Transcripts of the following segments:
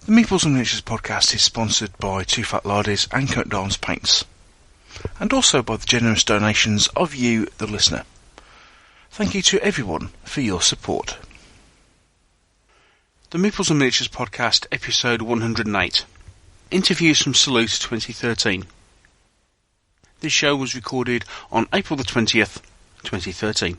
The Meeples and Miniatures podcast is sponsored by Two Fat Lardies and Coat Dance Paints, and also by the generous donations of you, the listener. Thank you to everyone for your support. The Meeples and Miniatures podcast, episode 108. Interviews from Salute 2013. This show was recorded on April the 20th, 2013.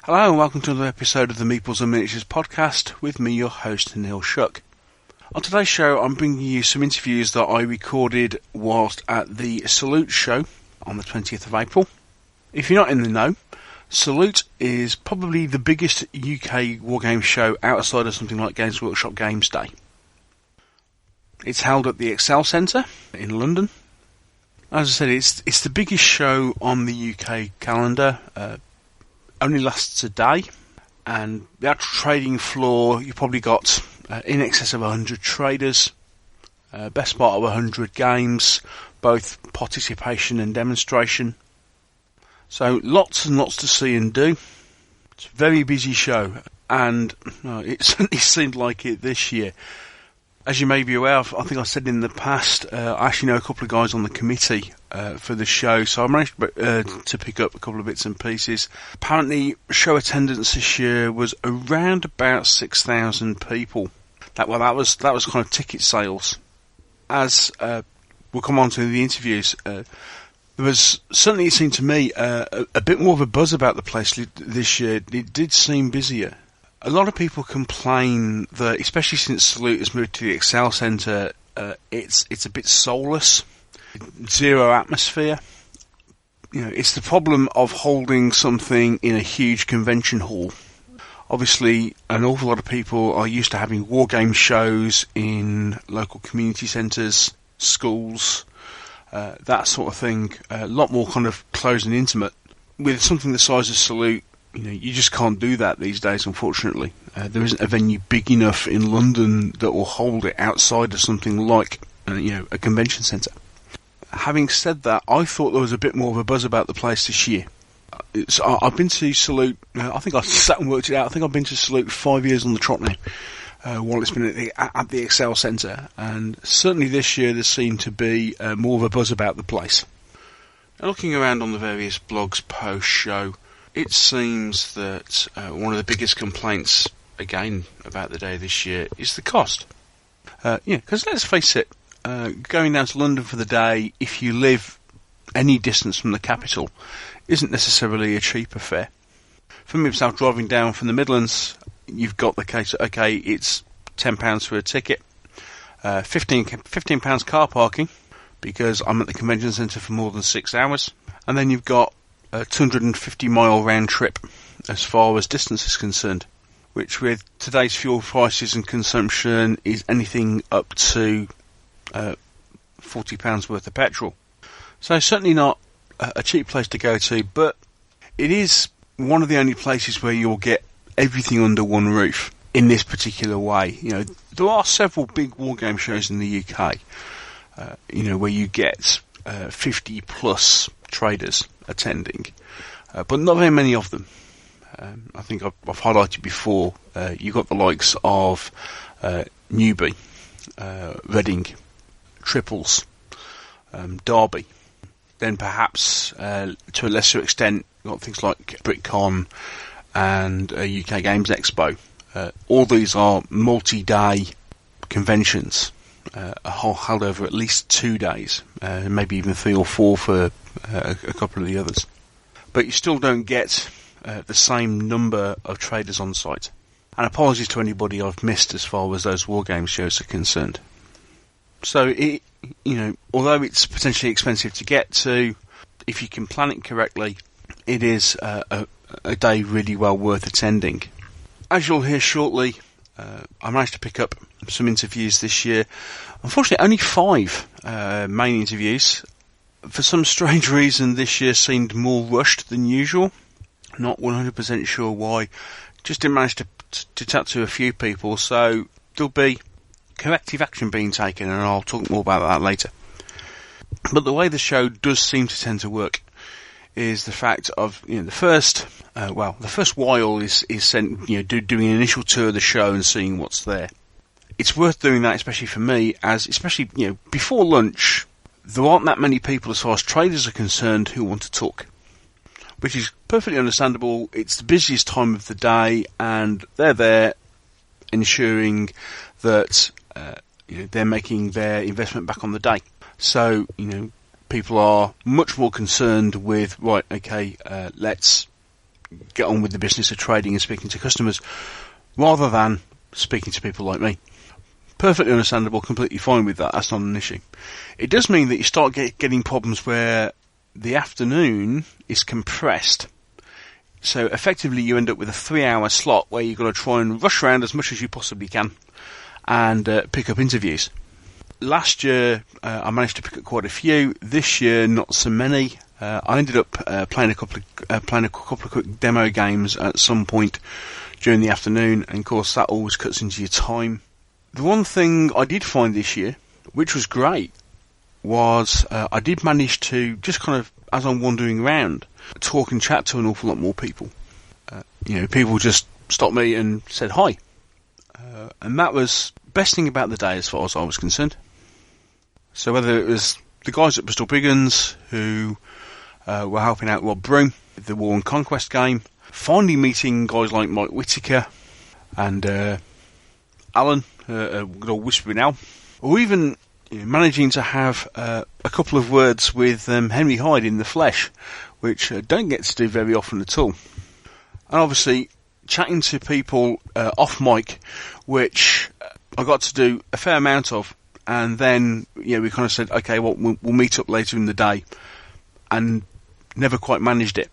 Hello and welcome to another episode of the Meeples and Miniatures podcast with me, your host, Neil Shuck. On today's show, I'm bringing you some interviews that I recorded whilst at the Salute show on the 20th of April. If you're not in the know, Salute is probably the biggest UK Wargames show outside of something like Games Workshop Games Day. It's held at the Excel Centre in London. As I said, it's the biggest show on the UK calendar. Only lasts a day, and the actual trading floor, you've probably got in excess of 100 traders, best part of 100 games, both participation and demonstration. So lots and lots to see and do. It's a very busy show, and it certainly seemed like it this year. As you may be aware of, I think I said in the past, I actually know a couple of guys on the committee for the show, so I managed to pick up a couple of bits and pieces. Apparently, show attendance this year was around about 6,000 people. That was kind of ticket sales. As we'll come on to the interviews, there was certainly, it seemed to me, a bit more of a buzz about the place this year. It did seem busier. A lot of people complain that, especially since Salute has moved to the Excel Centre, it's a bit soulless, zero atmosphere. It's the problem of holding something in a huge convention hall. Obviously, an awful lot of people are used to having Wargames shows in local community centres, schools, that sort of thing. A lot more kind of close and intimate. With something the size of Salute, you just can't do that these days, unfortunately. There isn't a venue big enough in London that will hold it outside of something like, a convention centre. Having said that, I thought there was a bit more of a buzz about the place this year. I've been to Salute, I think I sat and worked it out, I think I've been to Salute 5 years on the trot now, while it's been at the Excel Centre, and certainly this year there seemed to be more of a buzz about the place. Now, looking around on the various blogs post-show, it seems that one of the biggest complaints, again, about the day this year is the cost. Because let's face it, going down to London for the day, if you live any distance from the capital, isn't necessarily a cheap affair. For me, myself, driving down from the Midlands, you've got the case, okay, it's £10 for a ticket, £15 car parking, because I'm at the convention centre for more than 6 hours, and then you've got a 250-mile round trip as far as distance is concerned, which with today's fuel prices and consumption is anything up to £40 worth of petrol. So certainly not a cheap place to go to, but it is one of the only places where you'll get everything under one roof in this particular way. There are several big wargame shows in the UK, where you get 50 plus traders attending, but not very many of them. I think I've highlighted before, you've got the likes of Newby, Reading, Triples, Derby. Then perhaps, to a lesser extent, you've got things like BritCon and UK Games Expo. All these are multi-day conventions, held over at least 2 days, maybe even 3 or 4 for a couple of the others. But you still don't get the same number of traders on site. And apologies to anybody I've missed as far as those Wargames shows are concerned. So, although it's potentially expensive to get to, if you can plan it correctly, it is a day really well worth attending. As you'll hear shortly, I managed to pick up some interviews this year. Unfortunately, only 5 main interviews. For some strange reason, this year seemed more rushed than usual. Not 100% sure why. Just didn't manage to chat to a few people, so there'll be corrective action being taken, and I'll talk more about that later. But the way the show does seem to tend to work is the fact of, the first while is sent, doing an initial tour of the show and seeing what's there. It's worth doing that, especially for me, as especially, before lunch, there aren't that many people as far as traders are concerned who want to talk, which is perfectly understandable. It's the busiest time of the day, and they're there ensuring that they're making their investment back on the day. So, people are much more concerned with, let's get on with the business of trading and speaking to customers, rather than speaking to people like me. Perfectly understandable, completely fine with that, that's not an issue. It does mean that you start getting problems where the afternoon is compressed. So effectively you end up with a 3-hour slot where you've got to try and rush around as much as you possibly can and pick up interviews. Last year I managed to pick up quite a few. This year not so many. I ended up playing a couple of quick demo games at some point during the afternoon, and of course that always cuts into your time. The one thing I did find this year, which was great, was I did manage to, just kind of as I'm wandering around, talk and chat to an awful lot more people. People just stopped me and said hi. And that was the best thing about the day as far as I was concerned. So whether it was the guys at Bristol Biggins who were helping out Rob Broom with the War and Conquest game, finally meeting guys like Mike Whittaker and Alan, good old Whispering Al, or even managing to have a couple of words with Henry Hyde in the flesh, which don't get to do very often at all. And obviously chatting to people off mic, which I got to do a fair amount of, and then we kind of said, okay, well, we'll meet up later in the day, and never quite managed it.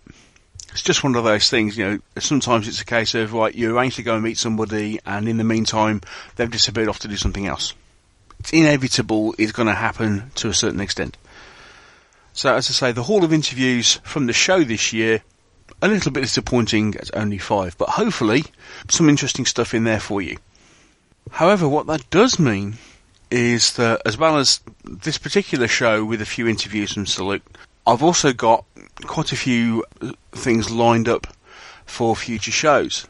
It's just one of those things, sometimes it's a case of, right, you arrange to go and meet somebody, and in the meantime, they've disappeared off to do something else. It's inevitable, it's going to happen to a certain extent. So, as I say, the haul of interviews from the show this year, a little bit disappointing at only 5, but hopefully some interesting stuff in there for you. However, what that does mean is that, as well as this particular show with a few interviews from Salute, I've also got quite a few things lined up for future shows.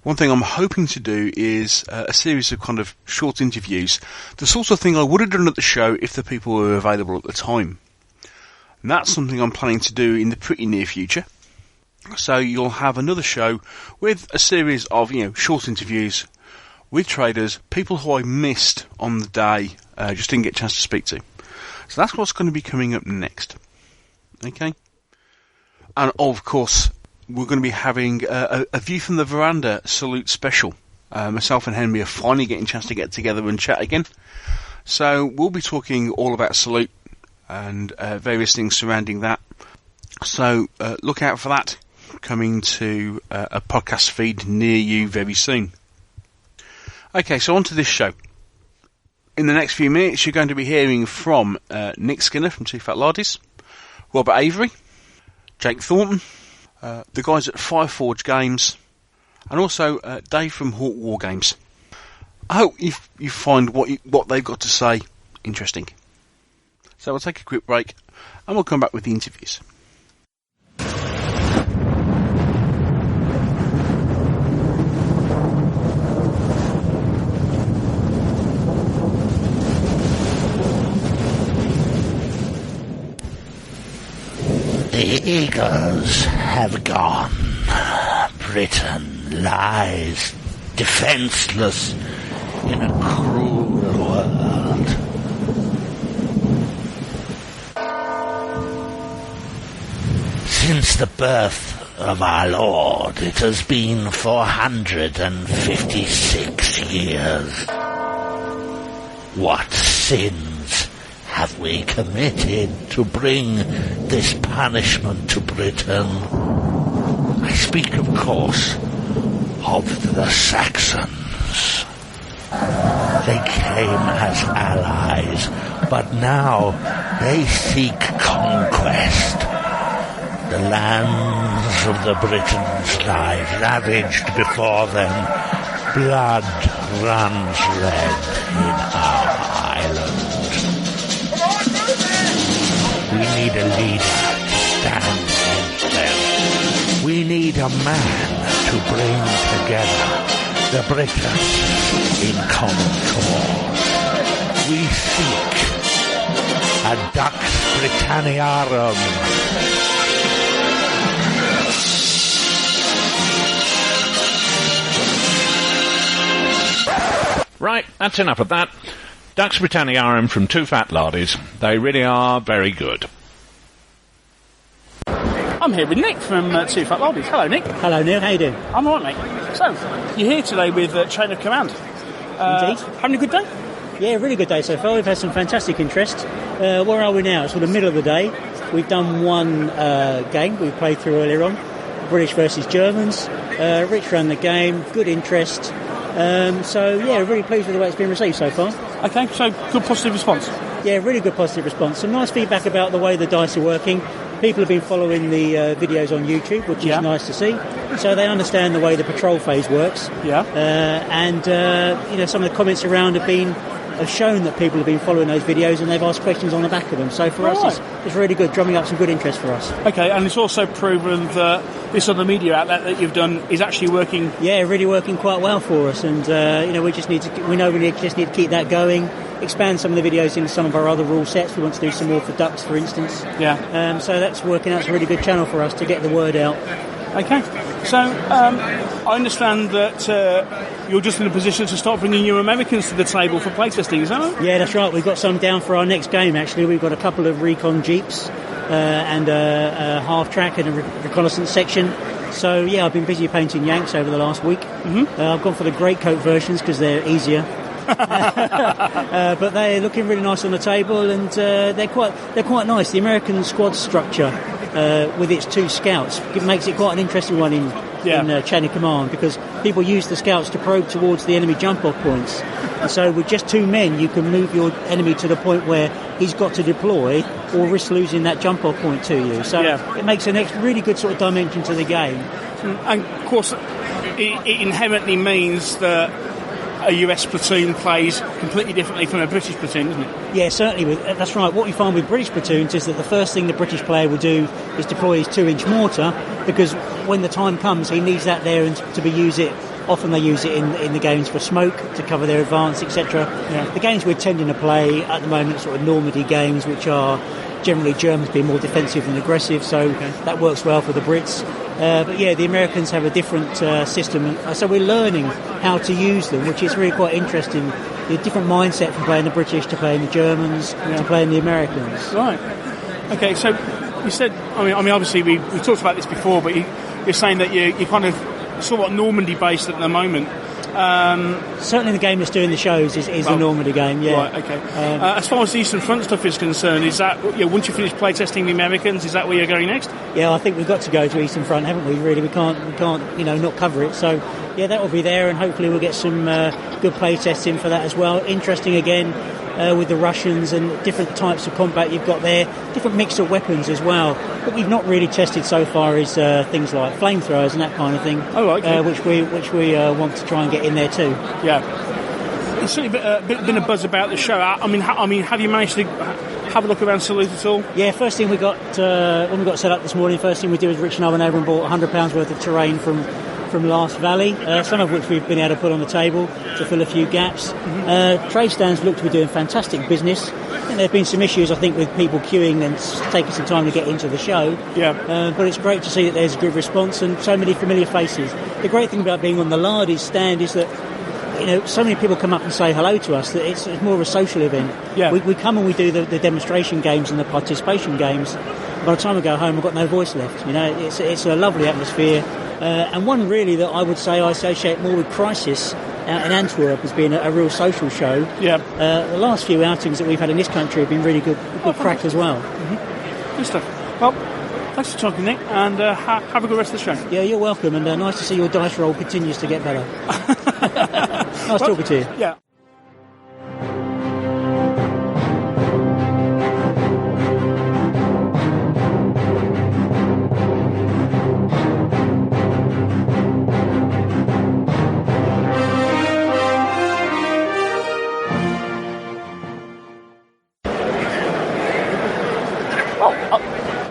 One thing I'm hoping to do is a series of kind of short interviews, the sort of thing I would have done at the show if the people were available at the time. And that's something I'm planning to do in the pretty near future. So you'll have another show with a series of, short interviews with traders, people who I missed on the day, just didn't get a chance to speak to. So that's what's going to be coming up next. Okay? And of course, we're going to be having a View from the Veranda Salute special. Myself and Henry are finally getting a chance to get together and chat again. So we'll be talking all about Salute and various things surrounding that. So look out for that coming to a podcast feed near you very soon. Okay, so on to this show. In the next few minutes, you're going to be hearing from Nick Skinner from Two Fat Lardies, Robert Avery, Jake Thornton, the guys at Fireforge Games, and also Dave from Hawk Wargames. I hope you find what they've got to say interesting. So we'll take a quick break, and we'll come back with the interviews. The eagles have gone. Britain lies defenseless in a cruel world. Since the birth of our Lord. It has been 456 years. What sins have we committed to bring this punishment to Britain? I speak, of course, of the Saxons. They came as allies, but now they seek conquest. The lands of the Britons lie ravaged before them. Blood runs red in our island. We need a leader to stand against them. We need a man to bring together the Britons in common cause. We seek a Dux Britanniarum. Right, that's enough of that. Dux Britanniarum from Two Fat Lardies. They really are very good. I'm here with Nick from Two Fat Lardies. Hello, Nick. Hello, Neil. How you doing? I'm all right, mate. So, you're here today with Chain of Command. Indeed. Having a good day? Yeah, really good day so far. We've had some fantastic interest. Where are we now? It's sort of middle of the day. We've done one game we played through earlier on. British versus Germans. Rich ran the game. Good interest. So, yeah, really pleased with the way it's been received so far. Okay, so good positive response. Yeah, really good positive response. Some nice feedback about the way the dice are working. People have been following the videos on YouTube, which is nice to see. So they understand the way the patrol phase works. Yeah. And some of the comments around have shown that people have been following those videos and they've asked questions on the back of them. So for us, it's really good, drumming up some good interest for us. Okay, and it's also proven that this other media outlet that you've done is actually working. Yeah, really working quite well for us. And we just need to keep that going. Expand some of the videos into some of our other rule sets. We want to do some more for ducks, for instance. Yeah. So that's working out as a really good channel for us to get the word out. Okay. So I understand that you're just in a position to start bringing your Americans to the table for playtesting, is that right? Yeah, that's right. We've got some down for our next game, actually. We've got a couple of recon jeeps and a half-track and a reconnaissance section. So, yeah, I've been busy painting Yanks over the last week. Mm-hmm. I've gone for the greatcoat versions because they're easier. But they're looking really nice on the table, and they're quite nice. The American squad structure with its two scouts makes it quite an interesting one in chain of command, because people use the scouts to probe towards the enemy jump-off points. And so with just two men, you can move your enemy to the point where he's got to deploy or risk losing that jump-off point to you. So it makes a really good sort of dimension to the game. And of course, it inherently means that a US platoon plays completely differently from a British platoon, doesn't it? Yeah, certainly. That's right. What we find with British platoons is that the first thing the British player will do is deploy his 2-inch mortar, because when the time comes, he needs that there and to be use it. Often they use it in the games for smoke, to cover their advance, etc. Yeah. The games we're tending to play at the moment are sort of Normandy games, which are generally Germans being more defensive than aggressive, so that works well for the Brits. But yeah, the Americans have a different system, so we're learning how to use them, which is really quite interesting. The different mindset from playing the British to playing the Germans to playing the Americans. Right. Okay, so you said, I mean, obviously we talked about this before, but you're saying that you're kind of somewhat Normandy based at the moment. Certainly the game that's doing the shows is the Normandy game, yeah. Right, okay. As far as the Eastern Front stuff is concerned, is that, once you finish playtesting the Americans, is that where you're going next? Yeah, I think we've got to go to Eastern Front, haven't we, really? We can't not cover it. So, yeah, that will be there, and hopefully we'll get some good playtesting for that as well. Interesting, again, with the Russians and different types of combat you've got there, different mix of weapons as well. What we've not really tested so far is things like flamethrowers and that kind of thing. Oh, okay. Which we want to try and get in there too. Yeah. There's certainly been a buzz about the show. I mean, have you managed to have a look around Salute at all? Yeah, first thing we got when we got set up this morning, first thing we did was Rich and I went over and bought £100 worth of terrain from Last Valley, some of which we've been able to put on the table to fill a few gaps. Mm-hmm. Trade stands look to be doing fantastic business. I think there have been some issues, with people queuing and taking some time to get into the show. Yeah. But it's great to see that there's a good response and so many familiar faces. The great thing about being on the Lardies stand is that so many people come up and say hello to us that it's more of a social event. Yeah. We come and we do the demonstration games and the participation games. by the time I go home, I've got no voice left. You know, it's a lovely atmosphere, and one really that I would say I associate more with Crisis out in Antwerp as being a real social show. Yeah. The last few outings that we've had in this country have been really good crack as well. Mm-hmm. Good stuff. Well, thanks for talking, Nick, and have a good rest of the show. Yeah, you're welcome, and nice to see your dice roll continues to get better. Nice talking to you. Yeah.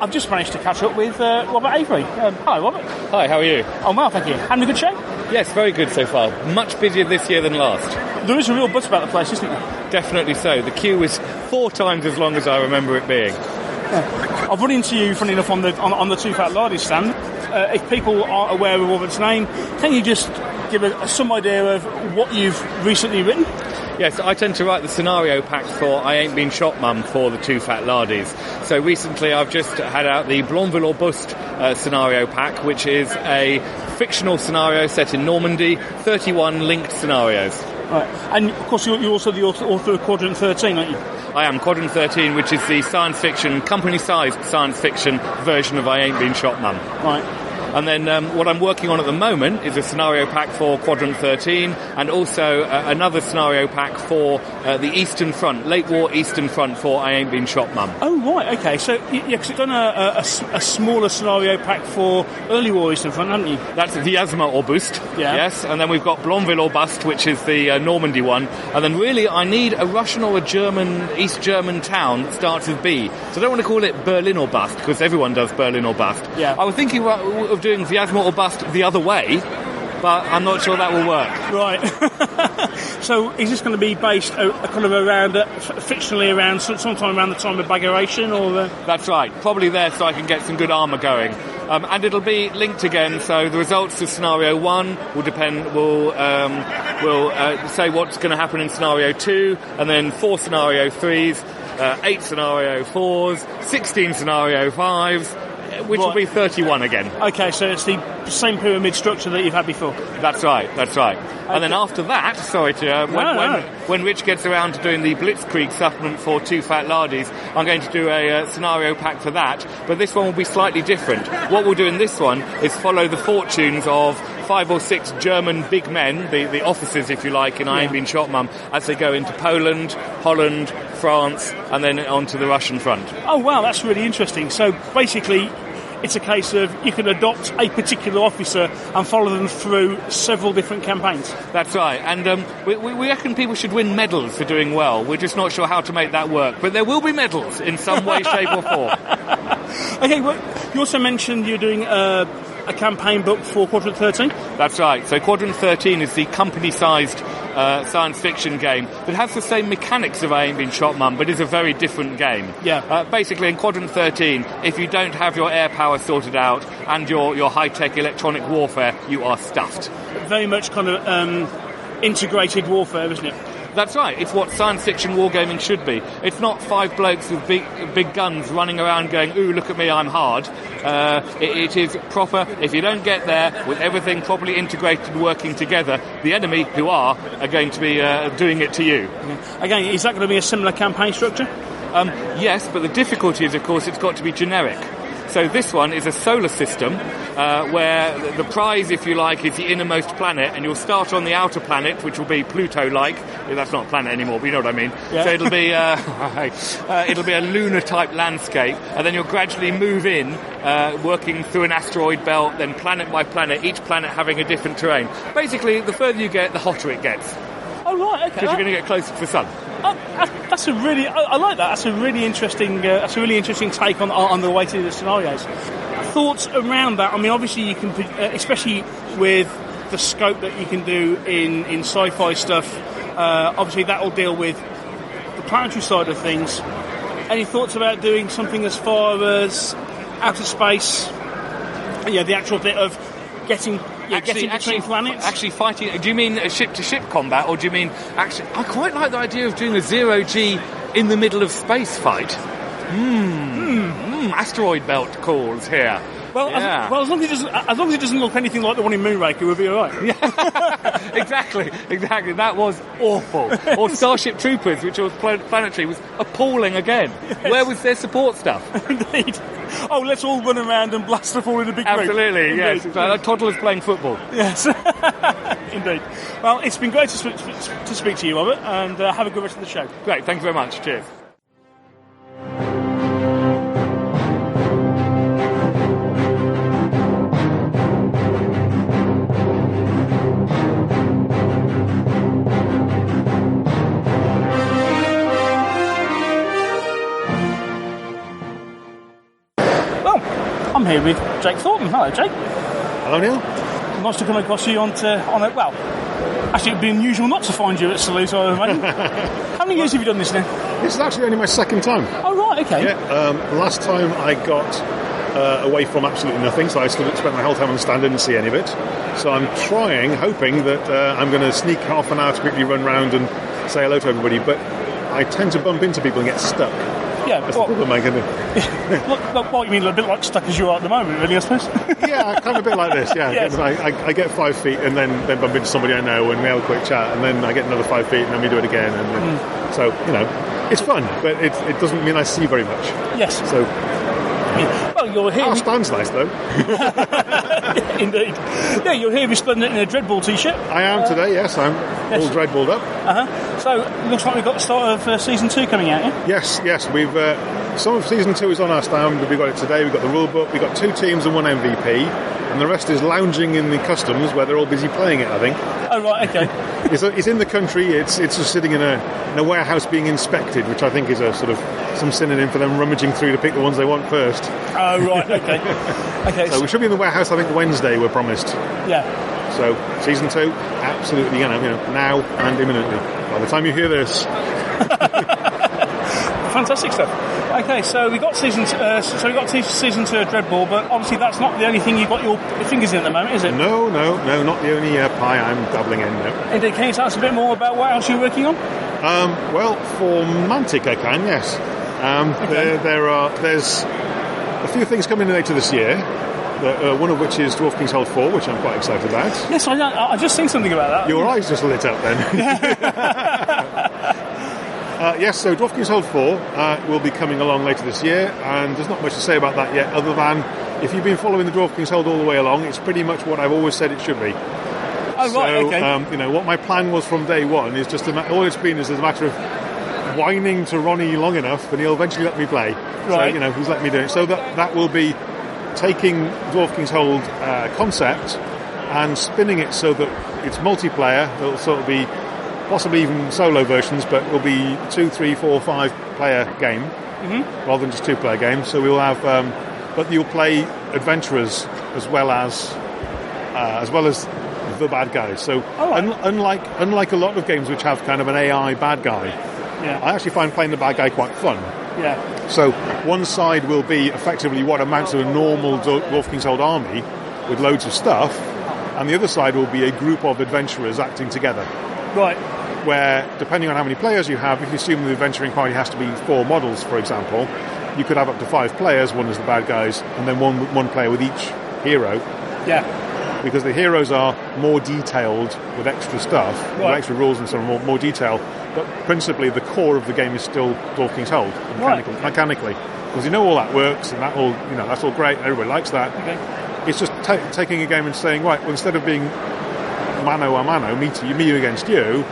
I've just managed to catch up with Robert Avery. Hi, Robert. Hi, how are you? Oh, well, thank you. Having a good show? Yes, very good so far. Much busier this year than last. There is a real buzz about the place, isn't there? Definitely so. The queue is 4 times as long as I remember it being. Yeah. I've run into you, funny enough, on the Two Fat Lardies stand. If people aren't aware of Robert's name, can you just give some idea of what you've recently written? Yes, I tend to write the scenario packs for I Ain't Been Shot Mum for the Two Fat Lardies. So recently I've just had out the Blonville or Bust scenario pack, which is a fictional scenario set in Normandy, 31 linked scenarios. Right. And of course you're also the author of Quadrant 13, aren't you? I am. Quadrant 13, which is the science fiction, company-sized science fiction version of I Ain't Been Shot Mum. Right. And then what I'm working on at the moment is a scenario pack for Quadrant 13 and also another scenario pack for the Eastern Front, late war Eastern Front for I Ain't Been Shot Mum. Oh, right, okay. So, yeah, because you've done a smaller scenario pack for early war Eastern Front, haven't you? That's Viasma or Bust, yeah. Yes. And then we've got Blonville or Bust, which is the Normandy one. And then really I need a Russian or a German, East German town that starts with B. So I don't want to call it Berlin or Bust, because everyone does Berlin or Bust. Yeah. I was thinking of doing Viasma or Bust the other way, but I'm not sure that will work. Right. So is this going to be based kind of around, fictionally around, sometime around the time of Bagration, or? That's right. Probably there so I can get some good armour going. And it'll be linked again, so the results of Scenario 1 will say what's going to happen in Scenario 2, and then 4 Scenario 3s, 8 Scenario 4s, 16 Scenario 5s, which will be 31 again. Okay, so it's the same pyramid structure that you've had before. That's right. Okay. And then after that, when Rich gets around to doing the Blitzkrieg supplement for Two Fat Lardies, I'm going to do a scenario pack for that, but this one will be slightly different. What we'll do in this one is follow the fortunes of 5 or 6 German big men, the officers, if you like, in I Ain't Been Shot Mum, as they go into Poland, Holland, France, and then onto the Russian front. Oh, wow, that's really interesting. So basically, it's a case of you can adopt a particular officer and follow them through several different campaigns. That's right, and we reckon people should win medals for doing well. We're just not sure how to make that work, but there will be medals in some way, shape or form. Okay, well, you also mentioned you're doing a campaign book for Quadrant 13? That's right, so Quadrant 13 is the company-sized science fiction game that has the same mechanics of I Ain't Been Shot Mum, but is a very different game. Yeah. Basically, in Quadrant 13, if you don't have your air power sorted out and your high-tech electronic warfare, you are stuffed. Very much kind of integrated warfare, isn't it? That's right. It's what science fiction wargaming should be. It's not 5 blokes with big guns running around going, ooh, look at me, I'm hard. It is proper. If you don't get there with everything properly integrated and working together, the enemy, who are going to be doing it to you. Again, is that going to be a similar campaign structure? Yes, but the difficulty is, of course, it's got to be generic. So this one is a solar system where the prize, if you like, is the innermost planet, and you'll start on the outer planet, which will be Pluto-like. That's not a planet anymore, but you know what I mean. Yeah. So it'll be a lunar-type landscape, and then you'll gradually move in, working through an asteroid belt, then planet by planet, each planet having a different terrain. Basically, the further you get, the hotter it gets. Oh, right, okay. Because you're going to get closer to the sun. That's a really, I like that. That's a really interesting take on the way to the scenarios. Thoughts around that? I mean, obviously you can, especially with the scope that you can do in sci-fi stuff. Obviously that will deal with the planetary side of things. Any thoughts about doing something as far as outer space? Yeah, the actual bit of getting between planets? Actually fighting. Do you mean ship-to-ship combat, or do you mean actually... I quite like the idea of doing a 0G in the middle of space fight. asteroid belt calls here. Well, Yeah. as long as it doesn't look anything like the one in Moonraker, we'll be all right. Yeah. Exactly. That was awful. Or Starship Troopers, which was planetary, was appalling again. Yes. Where was their support stuff? Indeed. Oh, let's all run around and blast the fall in a big group. Absolutely, yes. It's like toddlers playing football. Yes. Indeed. Well, it's been great to speak to you, Robert, and have a good rest of the show. Great, thank you very much. Cheers. I'm here with Jake Thornton. Hello, Jake. Hello, Neil. Nice to come across you on a. Well, actually, it'd be unusual not to find you at Salute, I imagine. How many years have you done this now? This is actually only my second time. Oh, right, okay. Yeah, last time I got away from absolutely nothing, so I spent my whole time on the stand, didn't see any of it. So I'm hoping that I'm going to sneak half an hour to quickly run round and say hello to everybody, but I tend to bump into people and get stuck. Yeah, that's the problem I can do. What you mean, a bit like stuck as you are at the moment, really, I suppose? Yeah, kind of a bit like this, yeah. Yes. I get 5 feet and then bump into somebody I know and we have a quick chat, and then I get another 5 feet and then we do it again. And then, so, it's fun, but it doesn't mean I see very much. Yes. So, well, you're here. Our stand's nice, though. Indeed. Yeah, you're here resplendent in a Dreadball t-shirt. I am today, yes. I'm all Dreadballed up. So, looks like we've got the start of Season 2 coming out, yeah? Yes. We've some of Season 2 is on our stand. We've got it today. We've got the rule book. We've got 2 teams and 1 MVP. And the rest is lounging in the customs where they're all busy playing it, I think. Oh, right, okay. It's in the country. It's just sitting in a warehouse being inspected, which I think is a sort of some synonym for them rummaging through to pick the ones they want first. Oh, right, okay. Okay. So we should be in the warehouse, I think, Wednesday, we're promised. Yeah. So, Season 2, absolutely, now and imminently. By the time you hear this. Fantastic stuff. Okay, so we got season 2 of Dreadball, but obviously that's not the only thing you've got your fingers in at the moment, is it? No, not the only pie I'm dabbling in. No. Indeed, can you tell us a bit more about what else you're working on? Well, for Mantic I can, yes. Okay. There's a few things coming in later this year. One of which is Dwarf King's Hold 4, which I'm quite excited about. Yes, I just seen something about that. Your eyes just lit up then. Yes, so Dwarf King's Hold 4 will be coming along later this year, and there's not much to say about that yet, other than if you've been following the Dwarf King's Hold all the way along, it's pretty much what I've always said it should be. Oh, right, okay. What my plan was from day one is just all it's been is a matter of whining to Ronnie long enough, and he'll eventually let me play. Right. So, he's let me do it. So that will be taking Dwarf King's Hold concept and spinning it so that it's multiplayer. It'll sort of be possibly even solo versions, but it will be 2, 3, 4, 5 player game rather than just 2-player game. So we'll have, but you'll play adventurers as well as the bad guys. So unlike a lot of games which have kind of an AI bad guy, I actually find playing the bad guy quite fun. Yeah. So one side will be effectively what amounts to a normal Dwarf King's Hold army with loads of stuff, and the other side will be a group of adventurers acting together. Right. Where, depending on how many players you have, if you assume the adventuring party has to be 4 models, for example, you could have up to 5 players, one as the bad guys, and then one player with each hero. Yeah. Because the heroes are more detailed with extra stuff, with extra rules and so on, more detail. But principally, the core of the game is still Dwarf King's Hold, mechanically. Because all that works, and that all, that's all great, everybody likes that. Okay. It's just taking a game and saying, right, well, instead of being mano a mano, me against you,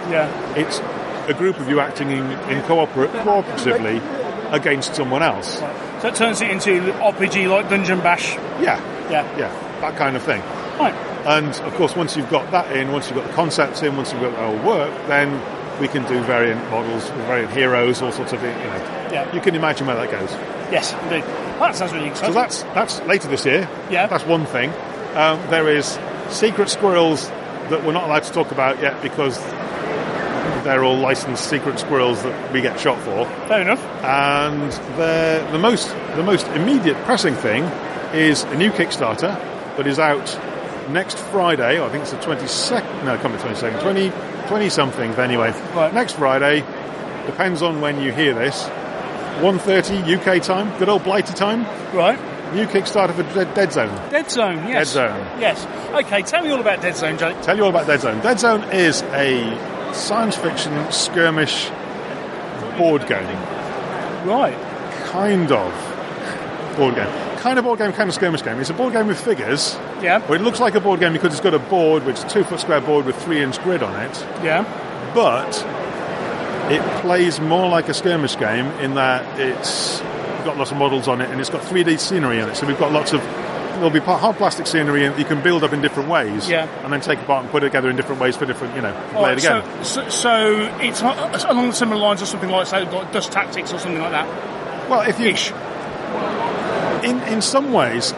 it's a group of you acting in cooperatively against someone else. Right. So it turns it into RPG like Dungeon Bash. Yeah, that kind of thing. Right. And of course, once you've got that in, once you've got the concepts in, once you've got the whole work, then we can do variant models, variant heroes, all sorts of things. Yeah. You can imagine where that goes. Yes, indeed. That sounds really exciting. So that's later this year. Yeah. That's one thing. There is secret squirrels that we're not allowed to talk about yet because they're all licensed secret squirrels that we get shot for. Fair enough. And the most immediate pressing thing is a new Kickstarter that is out next Friday. I think it's the 22nd. No, it can't be 22nd. 20 something. Anyway, right. Next Friday, depends on when you hear this, 1:30 UK time, good old Blighty time. Right. New Kickstarter for Deadzone. Deadzone, yes. Deadzone. Yes. Okay, tell me all about Deadzone, Jake. Tell you all about Deadzone. Deadzone is a science fiction skirmish board game. Right. Kind of board game. Kind of board game, kind of skirmish game. It's a board game with figures. Yeah. Well, it looks like a board game because it's got a board, which is a 2-foot square board with 3-inch grid on it. Yeah. But it plays more like a skirmish game in that it's got lots of models on it and it's got 3D scenery in it. So we've got there'll be hard plastic scenery and you can build up in different ways. Yeah. And then take apart and put it together in different ways for different, play it again. So it's along the similar lines of something like, say, like Dust Tactics or something like that. Well, if you... Ish. In some ways,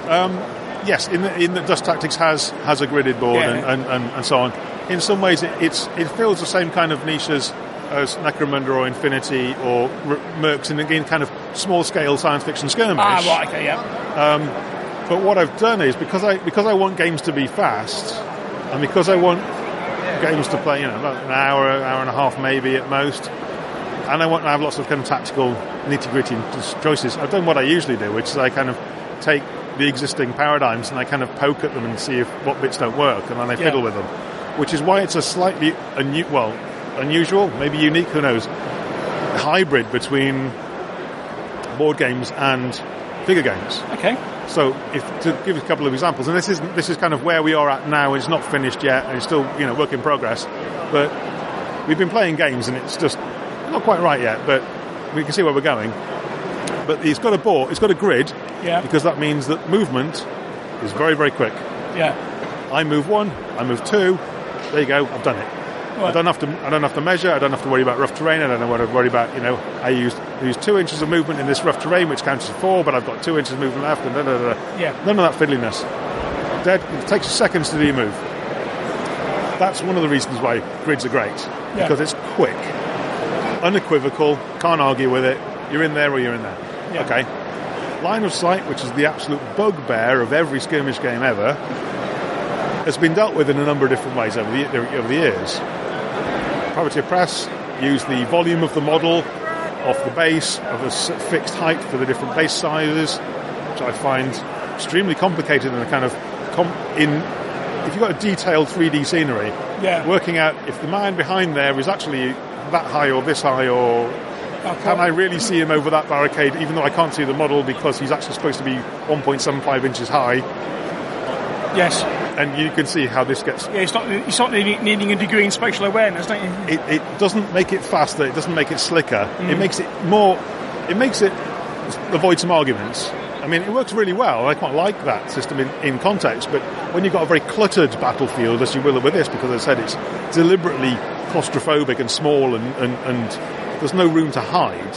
yes. In the Dust Tactics has a gridded board and so on. In some ways, it fills the same kind of niches as Necromunda or Infinity or Mercs, and again, kind of small scale science fiction skirmish. Right, okay, yeah. But what I've done is because I want games to be fast, and because I want games to play, about an hour and a half maybe at most. And I want to have lots of kind of tactical, nitty-gritty choices. I've done what I usually do, which is I kind of take the existing paradigms and I kind of poke at them and see what bits don't work, and then I fiddle with them. Which is why it's a slightly unusual, maybe unique, who knows, hybrid between board games and figure games. Okay. So, to give a couple of examples, and this is kind of where we are at now. It's not finished yet, and it's still work in progress. But we've been playing games, and it's just not quite right yet, but we can see where we're going. But it's got a board, it's got a grid, because that means that movement is very, very quick. Yeah. I move 1, I move 2, there you go, I've done it. Right. I don't have to measure, I don't have to worry about rough terrain, I don't have to worry about, I use 2 inches of movement in this rough terrain, which counts as 4, but I've got 2 inches of movement left, and Yeah. None of that fiddliness. It takes seconds to do your move. That's one of the reasons why grids are great, because it's quick. Unequivocal, can't argue with it. You're in there or you're in there. Yeah. Okay. Line of sight, which is the absolute bugbear of every skirmish game ever, has been dealt with in a number of different ways over the years. Privateer Press use the volume of the model off the base of a fixed height for the different base sizes, which I find extremely complicated and a kind of if you've got a detailed 3D scenery, working out if the man behind there is actually that high or this high, or can I really see him over that barricade even though I can't see the model because he's actually supposed to be 1.75 inches high. Yes. And you can see how this gets... Yeah, you start needing a degree in spatial awareness, don't you? It doesn't make it faster, it doesn't make it slicker, it makes it avoid some arguments. I mean, it works really well. I quite like that system in context, but when you've got a very cluttered battlefield, as you will with this, because as I said, it's deliberately claustrophobic and small and there's no room to hide.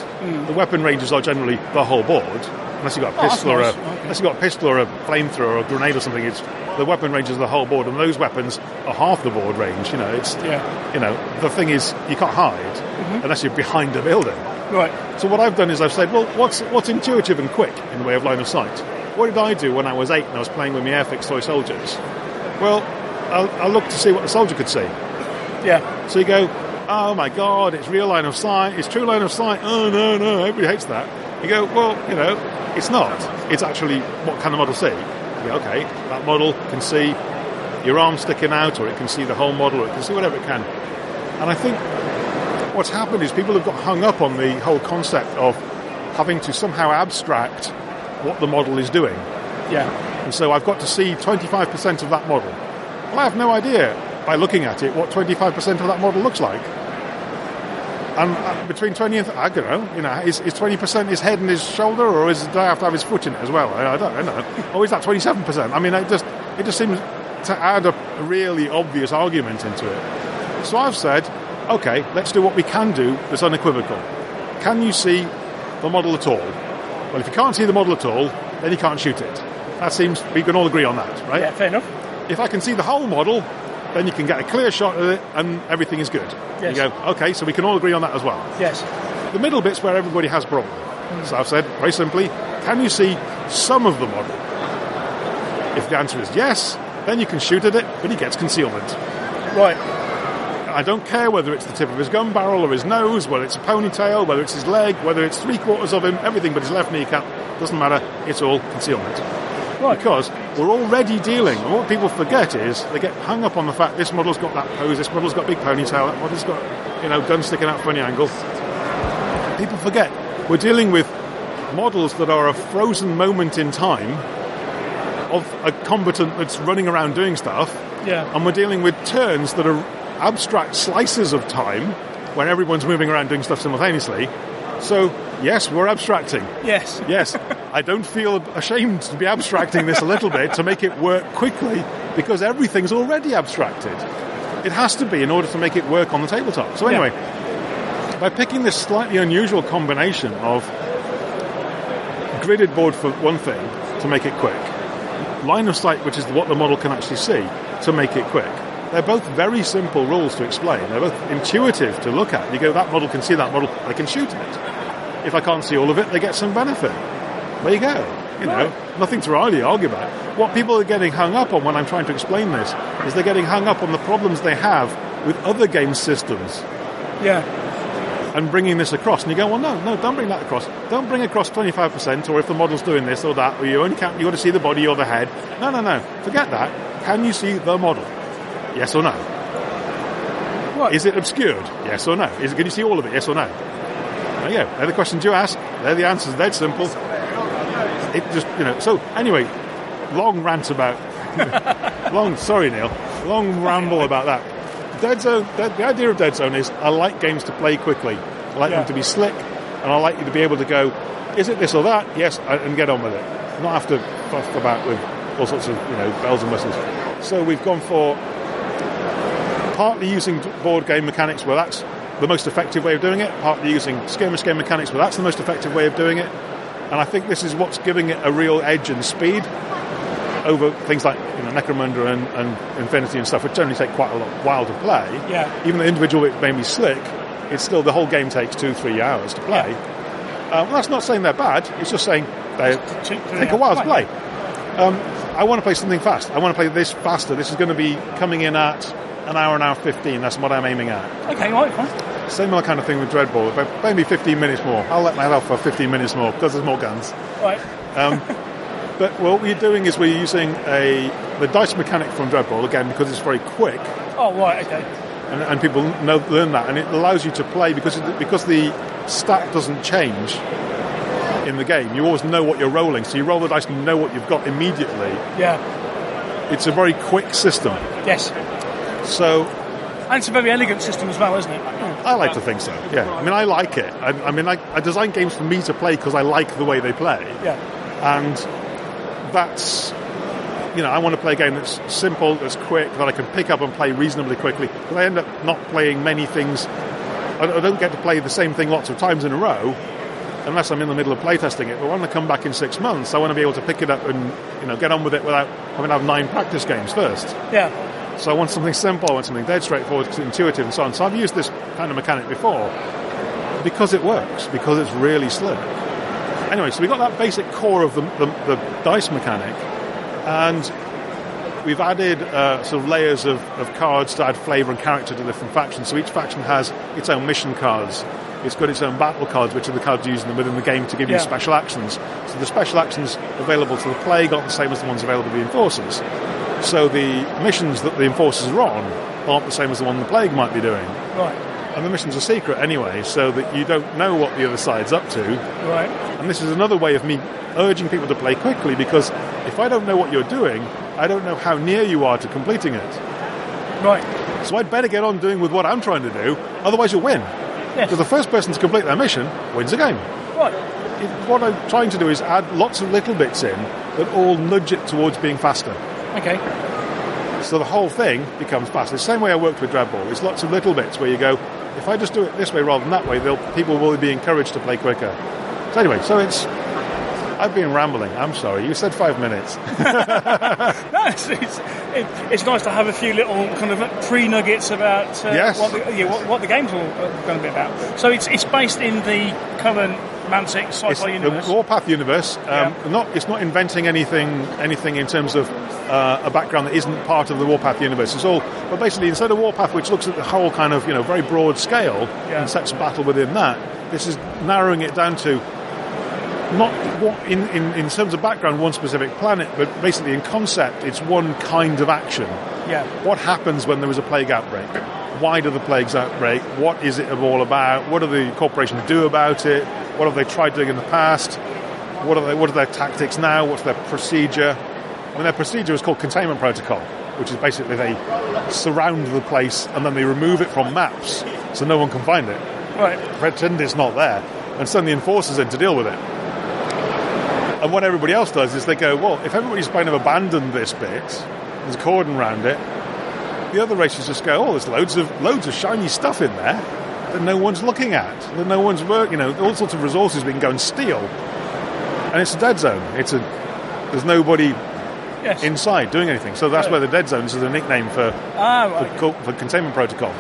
The weapon ranges are generally the whole board, unless you've got a pistol unless you've got a pistol or a flamethrower or a grenade or something. The weapon range is the whole board, and those weapons are half the board range. The thing is, you can't hide unless you're behind a building. Right. So what I've done is I've said, well, what's intuitive and quick in the way of line of sight? What did I do when I was 8 and I was playing with my Airfix toy soldiers? Well, I'll look to see what the soldier could see. Yeah. So you go, oh my God, it's real line of sight, it's true line of sight. Oh no, everybody hates that. You go, well, it's not. It's actually what can the model see? You go, okay, that model can see your arm sticking out, or it can see the whole model, or it can see whatever it can. And I think what's happened is people have got hung up on the whole concept of having to somehow abstract what the model is doing. Yeah. And so I've got to see 25% of that model. Well, I have no idea, by looking at it, what 25% of that model looks like. And between 20 and... I don't know, is 20% his head and his shoulder, or do I have to have his foot in it as well? I don't know. Or is that 27%? I mean, it just seems to add a really obvious argument into it. So I've said, okay, let's do what we can do that's unequivocal. Can you see the model at all? Well, if you can't see the model at all, then you can't shoot it. That seems... we can all agree on that, right? Yeah, fair enough. If I can see the whole model, then you can get a clear shot of it and everything is good. Yes. You go, okay, so we can all agree on that as well. Yes. The middle bit's where everybody has a problem. So I've said, very simply, can you see some of the model? If the answer is yes, then you can shoot at it, but he gets concealment. Right. I don't care whether it's the tip of his gun barrel or his nose, whether it's a ponytail, whether it's his leg, whether it's 3/4 of him, everything but his left kneecap, doesn't matter, it's all concealment. Right. Because we're already dealing, and what people forget is they get hung up on the fact this model's got that pose, this model's got big ponytail, that model's got, gun sticking out from any angle. People forget we're dealing with models that are a frozen moment in time of a combatant that's running around doing stuff. Yeah. And we're dealing with turns that are abstract slices of time when everyone's moving around doing stuff simultaneously. So, yes, we're abstracting. Yes. Yes. I don't feel ashamed to be abstracting this a little bit to make it work quickly because everything's already abstracted. It has to be in order to make it work on the tabletop. So anyway, by picking this slightly unusual combination of gridded board for one thing to make it quick, line of sight, which is what the model can actually see, to make it quick. They're both very simple rules to explain. They're both intuitive to look at. You go, that model can see that model, I can shoot it. If I can't see all of it, they get some benefit. There you go. Nothing to really argue about. What people are getting hung up on when I'm trying to explain this is they're getting hung up on the problems they have with other game systems. Yeah. And bringing this across. And you go, well, no, don't bring that across. Don't bring across 25%, or if the model's doing this or that, or you got to see the body or the head. No. Forget that. Can you see the model? Yes or no? What? Is it obscured? Yes or no? Can you see all of it? Yes or no? There you go. They're the questions you ask. They're the answers. They're simple. It just, So, anyway, long rant about... Sorry, Neil. Long ramble about that. Deadzone, the idea of Deadzone is I like games to play quickly. I like them to be slick, and I like you to be able to go, is it this or that? Yes, and get on with it. Not have to fuss about with all sorts of, bells and whistles. So we've gone for partly using board game mechanics where that's the most effective way of doing it, partly using skirmish game mechanics where that's the most effective way of doing it. And I think this is what's giving it a real edge and speed over things like Necromunda and Infinity and stuff, which generally take quite a while to play. Yeah. Even the individual bit may be slick, it's still the whole game takes 2-3 hours to play. Well, that's not saying they're bad. It's just saying they take a while to play. I want to play something fast. I want to play this faster. This is going to be coming in at an hour 15. That's what I'm aiming at. Okay, right, fine. Similar kind of thing with Dreadball. But maybe 15 minutes more. I'll let my head off for 15 minutes more because there's more guns. Right. But what we're doing is we're using the dice mechanic from Dreadball, again, because it's very quick. Oh, right, okay. And people learn that. And it allows you to play, because the stack doesn't change in the game. You always know what you're rolling. So you roll the dice and you know what you've got immediately. Yeah. It's a very quick system. Yes. So... And it's a very elegant system as well, isn't it? I like to think so, yeah. I mean, I like it. I design games for me to play because I like the way they play. Yeah. And that's, I want to play a game that's simple, that's quick, that I can pick up and play reasonably quickly. Because I end up not playing many things. I don't get to play the same thing lots of times in a row, unless I'm in the middle of playtesting it. But when I come back in 6 months, I want to be able to pick it up and, get on with it without having to have 9 practice games first. Yeah. So I want something simple, I want something dead straightforward, intuitive and so on. So I've used this kind of mechanic before because it works, because it's really slick. Anyway, so we've got that basic core of the dice mechanic, and we've added sort of layers of cards to add flavour and character to different factions. So each faction has its own mission cards. It's got its own battle cards, which are the cards used within the game to give you special actions. So the special actions available to the plague aren't the same as the ones available to the enforcers. So the missions that the enforcers are on aren't the same as the one the plague might be doing. Right. And the missions are secret anyway, so that you don't know what the other side's up to. Right. And this is another way of me urging people to play quickly, because if I don't know what you're doing, I don't know how near you are to completing it. Right. So I'd better get on doing with what I'm trying to do, otherwise you'll win. Yes. Because the first person to complete their mission wins the game. Right. What I'm trying to do is add lots of little bits in that all nudge it towards being faster. Okay. So the whole thing becomes faster. The same way I worked with Dreadball. There's lots of little bits where you go, if I just do it this way rather than that way, people will be encouraged to play quicker. So anyway, I I've been rambling. I'm sorry. You said 5 minutes. No, it's nice to have a few little kind of pre-nuggets about what the game's all going to be about. So it's based in the current Mantic sci-fi universe. The Warpath universe. It's not inventing anything in terms of a background that isn't part of the Warpath universe. It's all, but basically instead of Warpath, which looks at the whole kind of very broad scale and sets battle within that, this is narrowing it down to not what in terms of background one specific planet, but basically in concept it's one kind of action. Yeah. What happens when there is a plague outbreak? Why do the plagues outbreak? What is it all about? What do the corporations do about it? What have they tried doing in the past? What are their tactics now? What's their procedure? I mean, their procedure is called containment protocol, which is basically they surround the place and then they remove it from maps so no one can find it. Right. Pretend it's not there, and send the enforcers in to deal with it. And what everybody else does is they go, well, if everybody's kind of abandoned this bit, there's a cordon around it, the other races just go, oh, there's loads of shiny stuff in there that no one's looking at, that no one's all sorts of resources we can go and steal. And it's a dead zone. There's nobody inside doing anything. So that's where the dead zones is a nickname for containment protocol.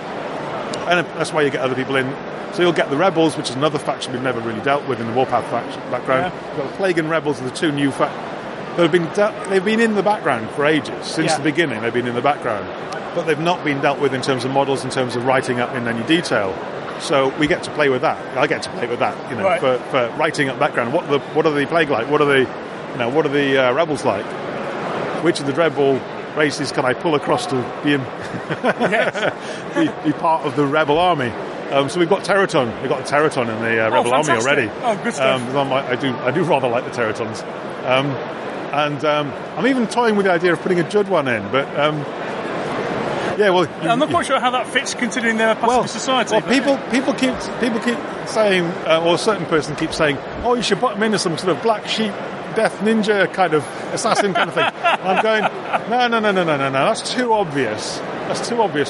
And that's why you get other people in. So you'll get the rebels, which is another faction we've never really dealt with in the Warpath background. Yeah. You've got the Plague and Rebels are the two new they've been in the background for ages. Since the beginning they've been in the background. But they've not been dealt with in terms of models, in terms of writing up in any detail. So we get to play with that. I get to play with that, for writing up background. What are the Plague like? What are the Rebels like? Which of the Dreadball races can I pull across to be be part of the Rebel army? So we've got Terraton. We've got a Terraton in the Rebel army already. Oh, good stuff. I do rather like the Terratons. I'm even toying with the idea of putting a Judwan in, but I'm not quite sure how that fits considering they're a pacifist society. Well, people keep saying, or a certain person keeps saying, oh, you should put them into some sort of black sheep, death ninja kind of assassin kind of thing. And I'm going, no, that's too obvious.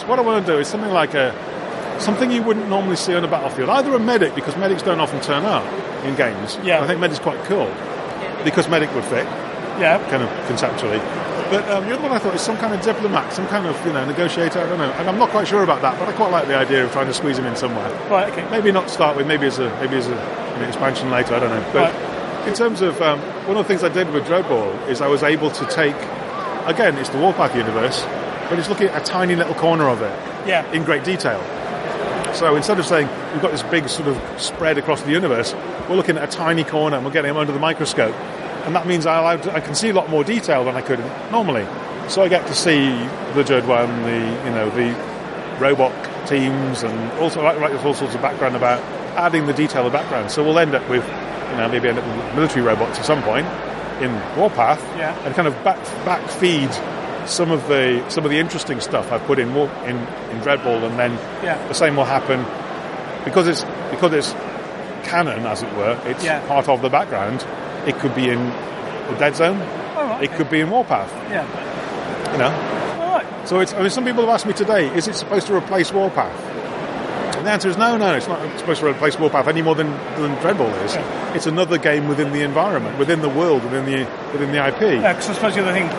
What I want to do is something like something you wouldn't normally see on a battlefield. Either a medic, because medics don't often turn up in games. Yeah. I think medic's quite cool, because medic would fit. Yeah. Kind of conceptually. But the other one I thought is some kind of diplomat, some kind of negotiator. I don't know, and I'm not quite sure about that. But I quite like the idea of trying to squeeze him in somewhere. Right. Okay. Maybe not start with. Maybe as an expansion later. I don't know. But in terms of one of the things I did with Dreadball is I was able to take, again, it's the Warpath universe, but it's looking at a tiny little corner of it. Yeah. In great detail. So instead of saying we've got this big sort of spread across the universe, we're looking at a tiny corner and we're getting them under the microscope. And that means I can see a lot more detail than I could normally. So I get to see the Judwan, the robot teams, and also there's all sorts of background about adding the detail of background. So we'll end up with, maybe end up with military robots at some point in Warpath, and kind of back feed some of the interesting stuff I've put in Dreadball, and then the same will happen because it's canon, as it were. It's part of the background. It could be in the Deadzone. It could be in Warpath. Yeah. All right. So some people have asked me today, is it supposed to replace Warpath? And the answer is no, it's not supposed to replace Warpath any more than Dreadball is. Yeah. It's another game within the environment, within the world, within the IP. Yeah, because I suppose the other thing,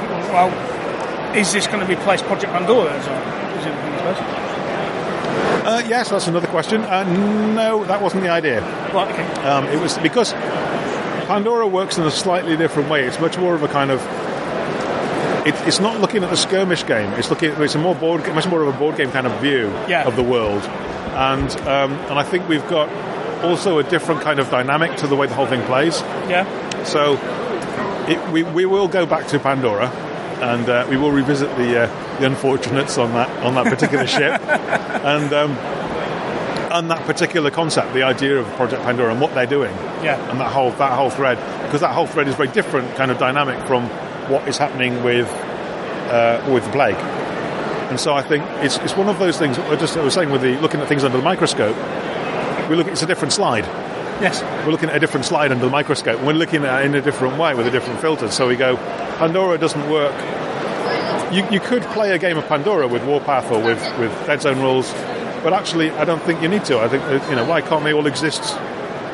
is this going to replace Project Pandora as well? Is it, I suppose? Yes, that's another question. No, that wasn't the idea. Right, okay. It was because Pandora works in a slightly different way. It's much more of a kind of... It's not looking at the skirmish game. It's much more of a board game kind of view of the world. And I think we've got also a different kind of dynamic to the way the whole thing plays. Yeah. So we will go back to Pandora, and we will revisit the unfortunates on that particular ship, and that particular concept, the idea of Project Pandora and what they're doing, and that whole thread, because that whole thread is very different kind of dynamic from what is happening with the Plague. And so I think it's one of those things. I was saying with looking at things under the microscope, it's a different slide. Yes. We're looking at a different slide under the microscope. We're looking at it in a different way with a different filter. So we go, Pandora doesn't work. You could play a game of Pandora with Warpath or with Deadzone rules, but actually I don't think you need to. I think why can't they all exist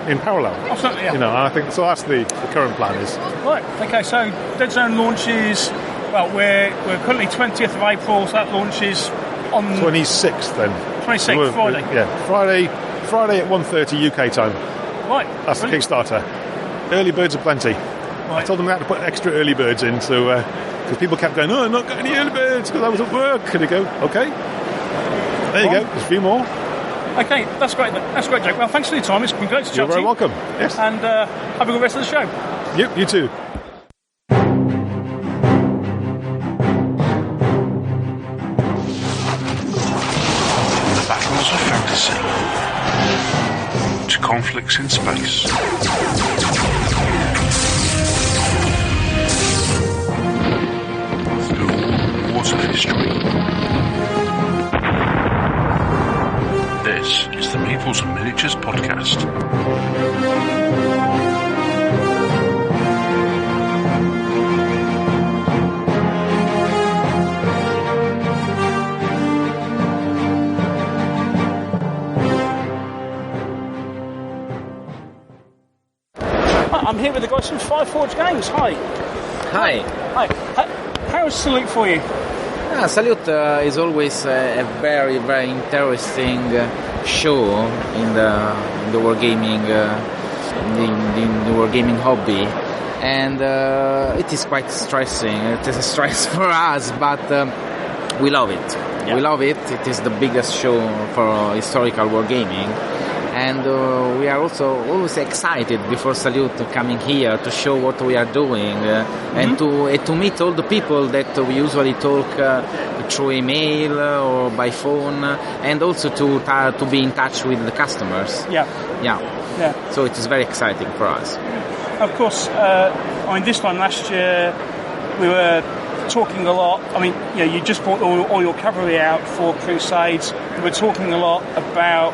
in parallel. Absolutely, yeah. And I think so. That's the current plan is. Right. Okay. So Deadzone launches. Well, we're currently 20th of April. So that launches on 26th then. 26th, Friday. Yeah, Friday at 1:30 UK time. Right. That's the Kickstarter. Early birds are plenty. Right. I told them they had to put extra early birds in, so because people kept going, "Oh, I've not got any early birds because I was at work." Could you go? Okay. There you go. There's a few more. Okay, that's great. That's great, Jake. Well, thanks for your time. It's been great to chat to you. You're very welcome. Yes. And have a good rest of the show. Yep, you too. The battles of fantasy to conflicts in space. Through all wars of history. This is the Meeples and Miniatures podcast. I'm here with the guys from Fireforge Games. Hi. Hi. How's Salute for you? Salute is always a very, very interesting show in the wargaming, in the wargaming hobby, and it is quite stressing. It is a stress for us, but we love it. Yeah. We love it. It is the biggest show for historical wargaming. And we are also always excited before Salute coming here to show what we are doing and to meet all the people that we usually talk through email or by phone, and also to be in touch with the customers. Yeah. So it is very exciting for us. Of course, this time last year we were talking a lot. You just brought all your cavalry out for Crusades. We were talking a lot about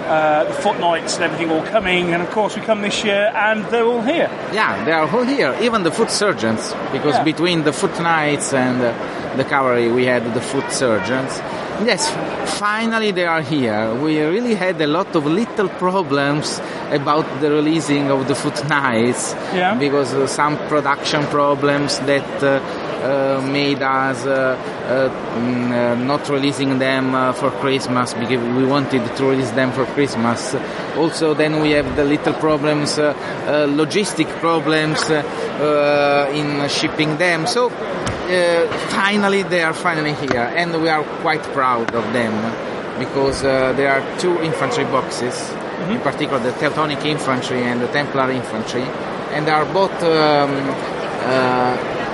the foot knights and everything all coming, and of course we come this year and they're all here. Yeah, they are all here, even the foot surgeons, because between the foot knights and the cavalry we had the foot surgeons. Yes, finally they are here. We really had a lot of little problems about the releasing of the foot knights, because some production problems that made us not releasing them for Christmas, because we wanted to release them for Christmas. Also, then we have the little problems, logistic problems in shipping them. So finally they are finally here, and we are quite proud of them, because there are two infantry boxes, in particular the Teutonic infantry and the Templar infantry, and they are both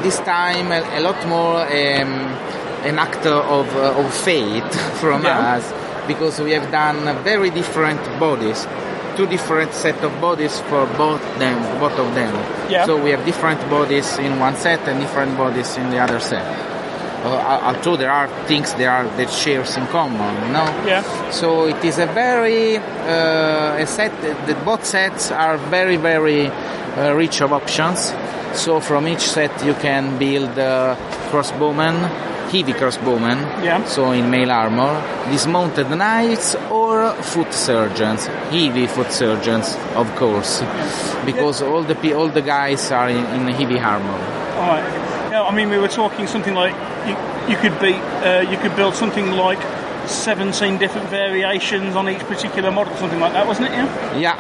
this time a lot more an act of fate from us, because we have done very different bodies, two different set of bodies for both of them. Yeah. So we have different bodies in one set and different bodies in the other set. Although there are things that shares in common, Yeah. So it is a very a set. Both sets are very, very rich of options. So from each set you can build crossbowmen, heavy crossbowmen, so in mail armor, dismounted knights, or foot surgeons, heavy foot surgeons, of course, because all the guys are in heavy armor. All right. Yeah, we were talking something like you could build something like 17 different variations on each particular model, something like that, wasn't it? Yeah,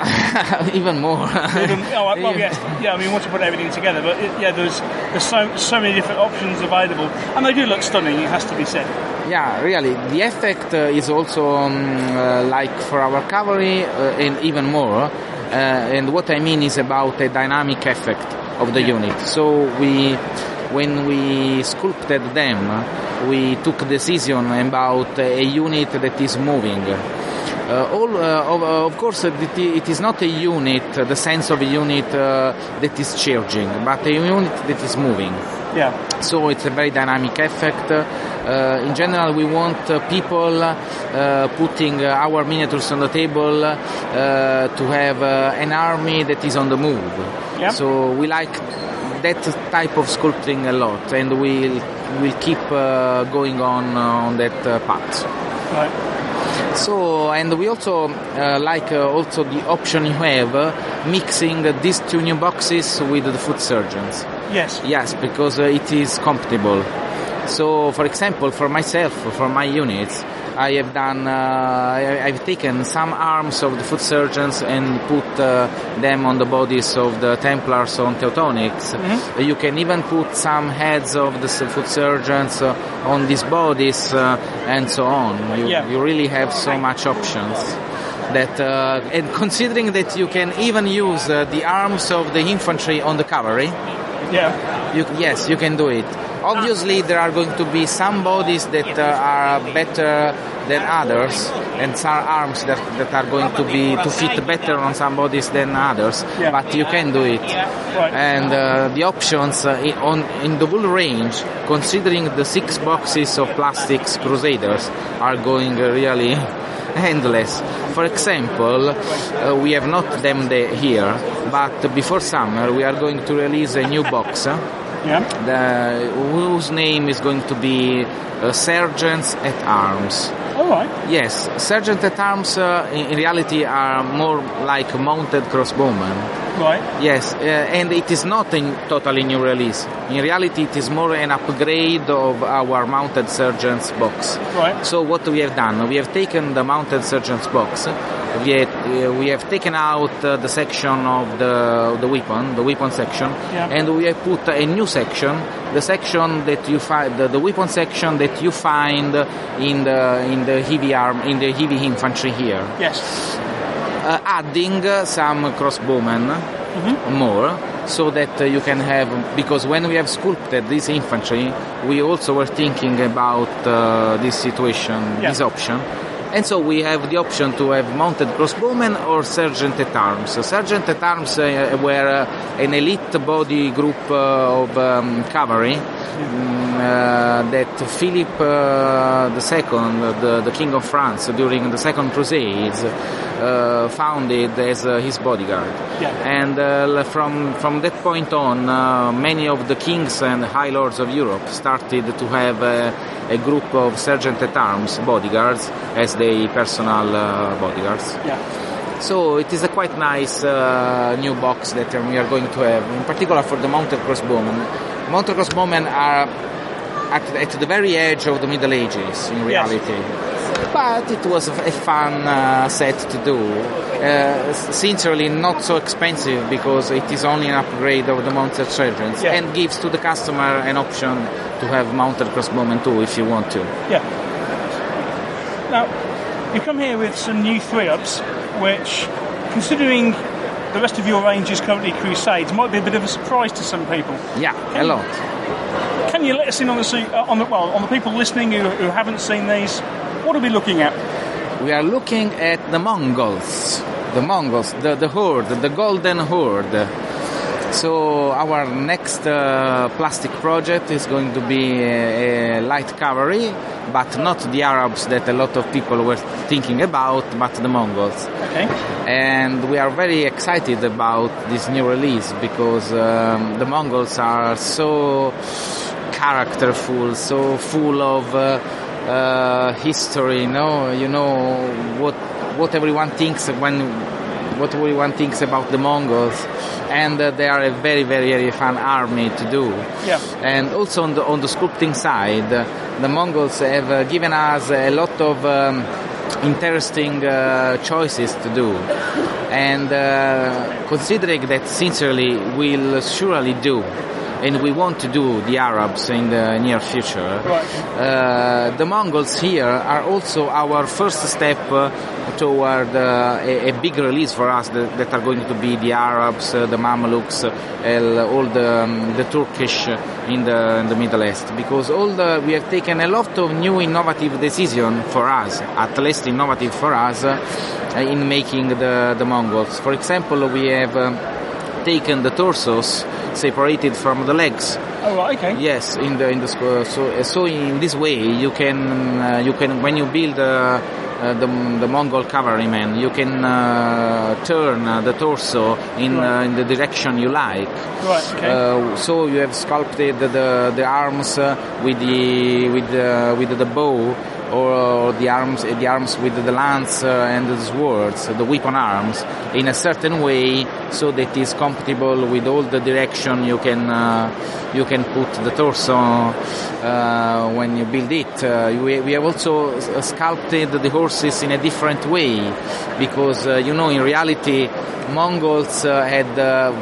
even more. Once you put everything together, but there's so many different options available, and they do look stunning, it has to be said. Yeah, really. The effect is also like for our cavalry, and even more. And what I mean is about a dynamic effect of the unit. So when we sculpted them, we took a decision about a unit that is moving. Of course, it is not a unit, the sense of a unit that is charging, but a unit that is moving. Yeah. So it's a very dynamic effect. In general, we want people putting our miniatures on the table to have an army that is on the move. Yeah. So we like that type of sculpting a lot, and we'll keep going on that path. Right. So, and we also like also the option you have mixing these two new boxes with the foot surgeons. Yes. Yes, because it is compatible. So, for example, for myself, for my units, I have done. I've taken some arms of the foot surgeons and put them on the bodies of the Templars on Teutonics. Mm-hmm. You can even put some heads of the foot surgeons on these bodies and so on. You really have so much options. That and considering that you can even use the arms of the infantry on the cavalry. Yeah. You can do it. Obviously, there are going to be some bodies that are better than others, and some arms that are going to fit better on some bodies than others. Yeah. But you can do it. Right. And the options in the full range, considering the 6 boxes of plastics Crusaders, are going really endless. For example, we have not them here, but before summer we are going to release a new box. Whose name is going to be Sergeants at Arms. All right. Yes, Sergeant at Arms in reality are more like mounted crossbowmen. Right. Yes, and it is not a totally new release. In reality, it is more an upgrade of our mounted Sergeants box. Right. So what we have done, we have taken the mounted Sergeants box. We have taken out the section of the weapon section, and we have put a new section, the section that you find, the weapon section that you find in the heavy infantry here. Yes. Adding some crossbowmen more, so that you can have, because when we have sculpted this infantry, we also were thinking about this situation, this option. And so we have the option to have mounted crossbowmen or Sergeant at Arms. So Sergeant at Arms were an elite body group of cavalry that Philip II, the King of France, during the Second Crusades, founded as his bodyguard. And from that point on, many of the kings and high lords of Europe started to have a group of Sergeant at Arms bodyguards as their personal bodyguards. So it is a quite nice new box that we are going to have, in particular for the mounted crossbowmen. Mounted crossbowmen are at the very edge of the Middle Ages in reality. But it was a fun set to do. Sincerely, not so expensive because it is only an upgrade of the mounted sergeants and gives to the customer an option to have mounted crossbowmen too if you want to. Now, you come here with some new 3-ups, which, considering the rest of your range is currently Crusades, might be a bit of a surprise to some people. A lot. Can you let us in on the people listening who haven't seen these? What are we looking at? We are looking at the Mongols. The horde, the golden horde. So our next plastic project is going to be a light cavalry, but not the Arabs that a lot of people were thinking about, but the Mongols. Okay. And we are very excited about this new release because the Mongols are so characterful, so full of history. You know what everyone thinks about the Mongols. And they are a very, very, very fun army to do. And also on the sculpting side, the Mongols have given us a lot of interesting choices to do. And considering that sincerely we'll surely do, and we want to do the Arabs in the near future, the Mongols here are also our first step toward a big release for us that are going to be the Arabs, the Mamluks, all the Turkish in the Middle East, because we have taken a lot of new innovative decisions for us, at least innovative for us, in making the Mongols. For example, we have taken the torsos separated from the legs. Oh, right, okay. Yes, in the so in this way you can when you build the Mongol cavalryman, you can turn the torso in the direction you like. Right. Okay. So you have sculpted the arms with the bow, or the arms with the lance and the swords, the weapon arms, in a certain way, so that it's compatible with all the direction you can put the torso when you build it. We have also sculpted the horses in a different way, because in reality Mongols had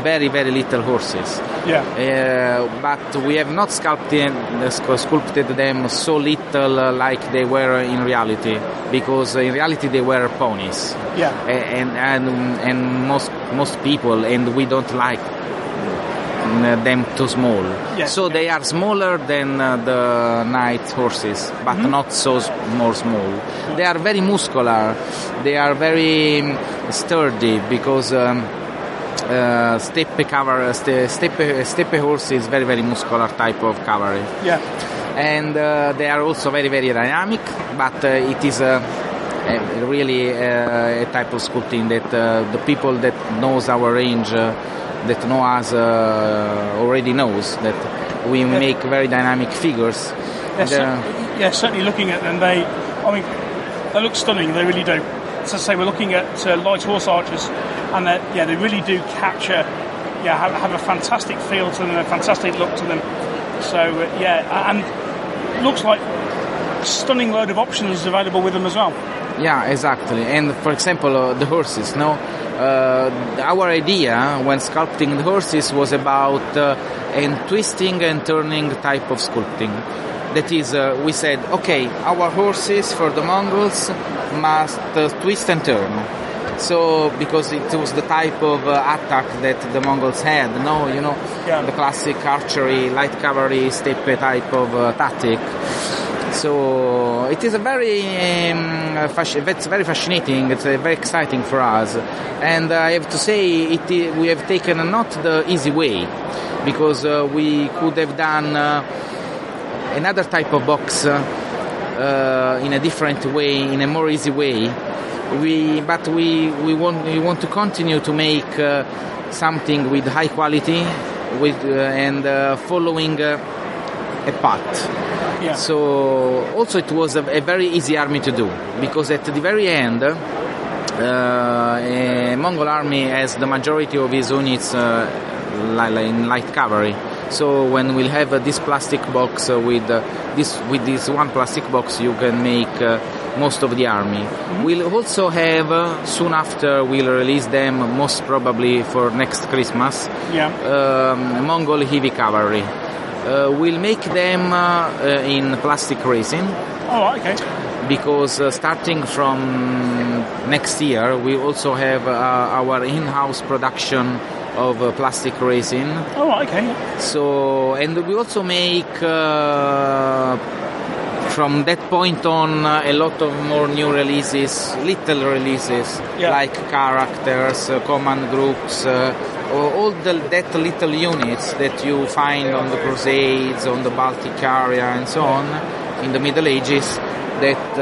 very, very little horses. But we have not sculpted them so little like they were in reality, because in reality they were ponies. And most people, and we don't like them too small. So they are smaller than the knight horses, but not so more small. They are very muscular. They are very sturdy, because steppe horse is very, very muscular type of cavalry. And they are also very, very dynamic, but it is really a type of sculpting that the people that knows our range, that know us already knows that we make very dynamic figures. Certainly looking at them, they look stunning. They really do. As I say, we're looking at light horse archers, and they really do capture, have a fantastic feel to them, a fantastic look to them. So and looks like a stunning load of options available with them as well. Yeah, exactly. And for example, the horses. Our idea when sculpting the horses was about a twisting and turning type of sculpting. That is, we said, okay, our horses for the Mongols must twist and turn. So, because it was the type of attack that the Mongols had, the classic archery, light cavalry, steppe type of tactic. So it is a very it's very fascinating. It's very exciting for us, and I have to say we have taken not the easy way, because we could have done another type of box in a different way, in a more easy way. We want to continue to make something with high quality, and following a path. So also it was a very easy army to do, because at the very end a Mongol army has the majority of his units in light cavalry. So when we'll have this plastic box with this one plastic box, you can make most of the army. We'll also have soon after we'll release them, most probably for next Christmas, Mongol heavy cavalry. We'll make them in plastic resin. Because starting from next year, we also have our in-house production of plastic resin. So, and we also make from that point on a lot of more new releases, little releases, like characters, command groups, all that little units that you find on the Crusades, on the Baltic area and so on in the Middle Ages, that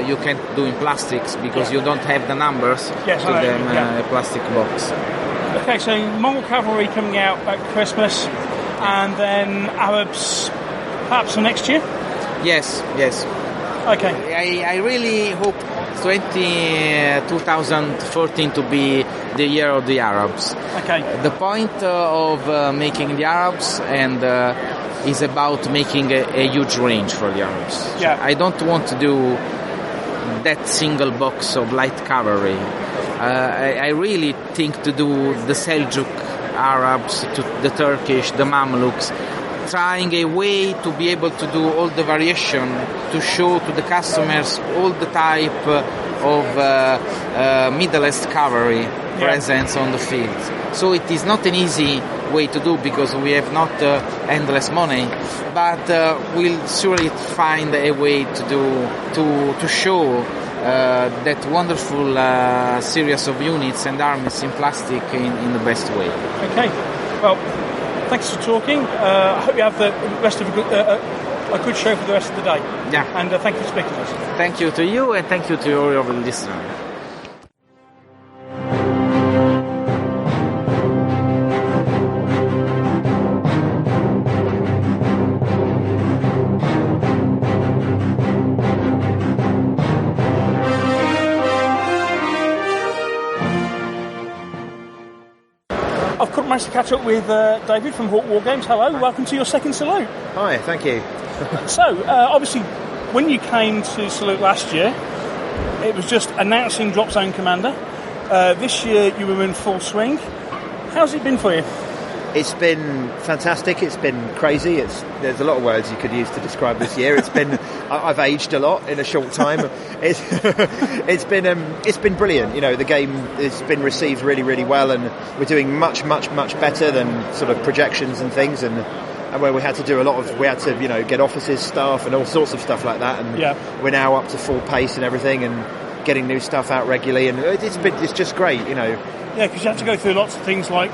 you can't do in plastics because you don't have the numbers to them a plastic box. Okay, so Mongol cavalry coming out at Christmas, and then Arabs perhaps for next year? Yes. Okay. I really hope 2014 to be the year of the Arabs. Okay. The point of making the Arabs is about making a huge range for the Arabs. I don't want to do that single box of light cavalry. I really think to do the Seljuk Arabs, to the Turkish, the Mamluks, trying a way to be able to do all the variation, to show to the customers all the type of Middle East cavalry presence on the field. So it is not an easy way to do because we have not endless money, but we'll surely find a way to show that wonderful series of units and armies in plastic in the best way. Okay, well, thanks for talking. I hope you have the rest of a good show for the rest of the day. And thank you for speaking to us. Thank you to you, and thank you to all your listeners. managed to catch up with David from Hawk Wargames. Hello, welcome to your second Salute. Hi, thank you. So, obviously, when you came to Salute last year, it was just announcing Dropzone Commander. This year you were in full swing. How's it been for you? It's been fantastic. It's been crazy. There's a lot of words you could use to describe this year. It's been I've aged a lot in a short time. It's been brilliant. You know, the game has been received really, really well, and we're doing much, much, much better than sort of projections and things. And where we had to get offices, staff, and all sorts of stuff like that. And we're now up to full pace and everything, and getting new stuff out regularly. And it's just great. You know. Yeah, because you have to go through lots of things like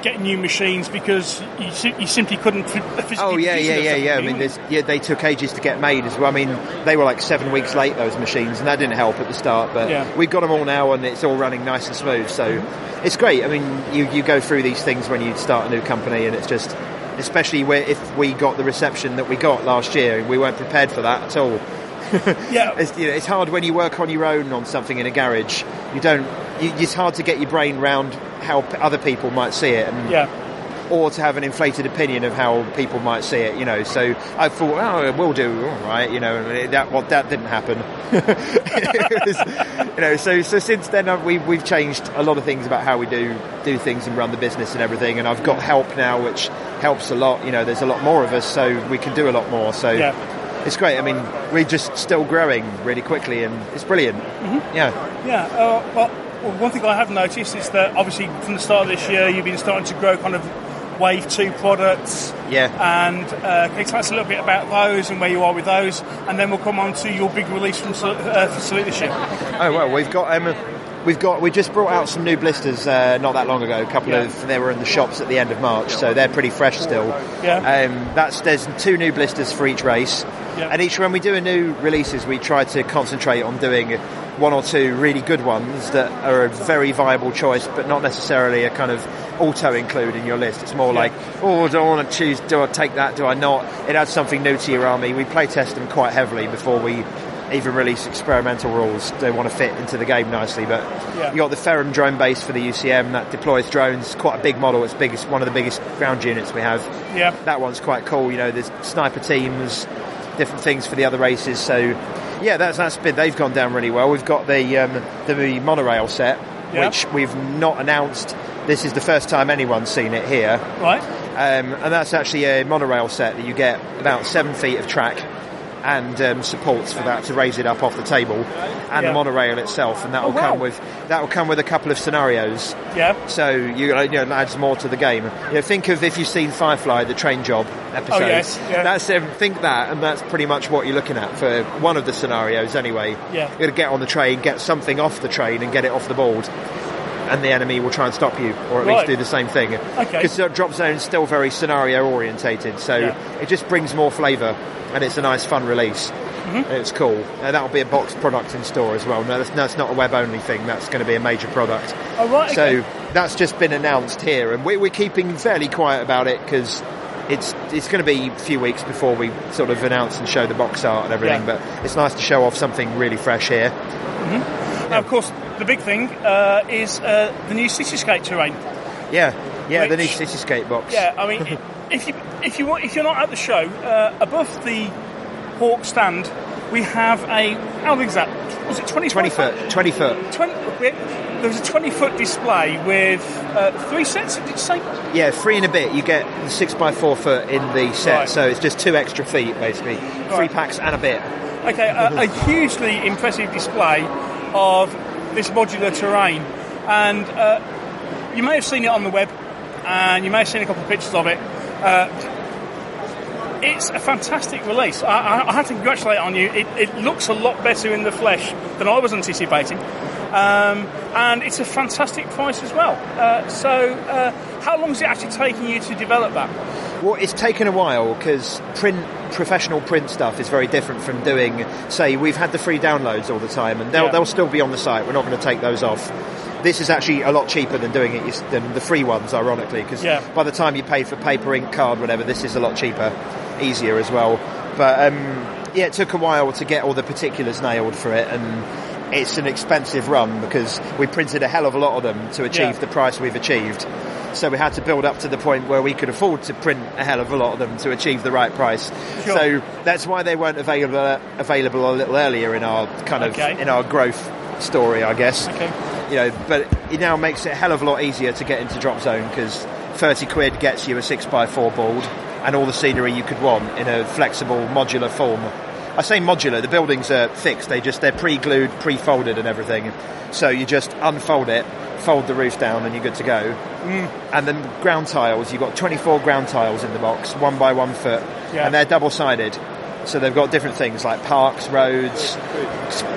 getting new machines because you simply couldn't physically. Oh yeah. I mean, they took ages to get made as well. I mean, they were like 7 weeks late, those machines, and that didn't help at the start. But we've got them all now, and it's all running nice and smooth. So it's great. I mean, you go through these things when you start a new company, and it's just, especially if we got the reception that we got last year, we weren't prepared for that at all. It's hard when you work on your own on something in a garage. It's hard to get your brain round how other people might see it, or to have an inflated opinion of how people might see it. You know, so I thought, we'll do all right. You know, that didn't happen. So since then we've changed a lot of things about how we do things and run the business and everything. And I've got help now, which helps a lot. You know, there's a lot more of us, so we can do a lot more. So. It's great. I mean, we're just still growing really quickly, and it's brilliant. Mm-hmm. Well, one thing I have noticed is that obviously from the start of this year, you've been starting to grow kind of Wave 2 products. Yeah. And can you tell us a little bit about those and where you are with those? And then we'll come on to your big release for Salute this year. Oh, well, we just brought out some new blisters not that long ago. They were in the shops at the end of March, so they're pretty fresh still. There's 2 new blisters for each race. And when we do a new releases, we try to concentrate on doing 1 or 2 really good ones that are a very viable choice, but not necessarily a kind of auto include in your list. It's more like, do I want to choose, do I take that, do I not? It adds something new to your army. We play test them quite heavily before we even release experimental rules. They want to fit into the game nicely, but you got the Ferrum drone base for the UCM that deploys drones. Quite a big model. It's one of the biggest ground units we have. That one's quite cool. You know, there's sniper teams, different things for the other races. So that's been, they've gone down really well. We've got the monorail set, which we've not announced. This is the first time anyone's seen it here, right? And that's actually a monorail set that you get about 7 feet of track and supports for that to raise it up off the table, and the monorail itself, and that will come with a couple of scenarios. So it adds more to the game. You know, think of if you've seen Firefly, the train job episode. That's think that, and that's pretty much what you're looking at for one of the scenarios. Anyway, you're going to get on the train, get something off the train, and get it off the board. And the enemy will try and stop you, or at least do the same thing. Because Dropzone is still very scenario orientated, so it just brings more flavour, and it's a nice, fun release. Mm-hmm. It's cool. That'll be a box product in store as well. No, that's not a web-only thing. That's going to be a major product. Oh, right. So that's just been announced here, and we're keeping fairly quiet about it because it's going to be a few weeks before we sort of announce and show the box art and everything. But it's nice to show off something really fresh here. Mm-hmm. Now, of course, the big thing is the new Cityscape terrain. The new Cityscape box. Yeah, I mean, if you're not at the show, above the Hawk stand, we have how big is that? Was it 20 foot? 20 foot. There was a 20-foot display with 3 sets, did you say? Yeah, 3 and a bit. You get the 6x4 foot in the set, so it's just 2 extra feet, basically. 3 packs and a bit. Okay, a hugely impressive display of this modular terrain, and you may have seen it on the web, and you may have seen a couple of pictures of it. It's a fantastic release. I have to congratulate on you. It looks a lot better in the flesh than I was anticipating, and it's a fantastic price as well. So how long is it actually taking you to develop that? Well, it's taken a while because professional print stuff is very different from doing, say, we've had the free downloads all the time, and they'll still be on the site. We're not going to take those off. This is actually a lot cheaper than doing it than the free ones, ironically, because by the time you pay for paper, ink, card, whatever, this is a lot cheaper, easier as well. But it took a while to get all the particulars nailed for it, and it's an expensive run because we printed a hell of a lot of them to achieve the price we've achieved. So we had to build up to the point where we could afford to print a hell of a lot of them to achieve the right price. Sure. So that's why they weren't available a little earlier in our in our growth story, I guess. Okay. But it now makes it a hell of a lot easier to get into Dropzone because 30 quid gets you a 6x4 board and all the scenery you could want in a flexible modular form. I say modular, the buildings are fixed, they're pre-glued, pre-folded and everything. So you just unfold it, fold the roof down and you're good to go. And then ground tiles, you've got 24 ground tiles in the box, 1 by 1 foot, and they're double-sided. So they've got different things like parks, roads,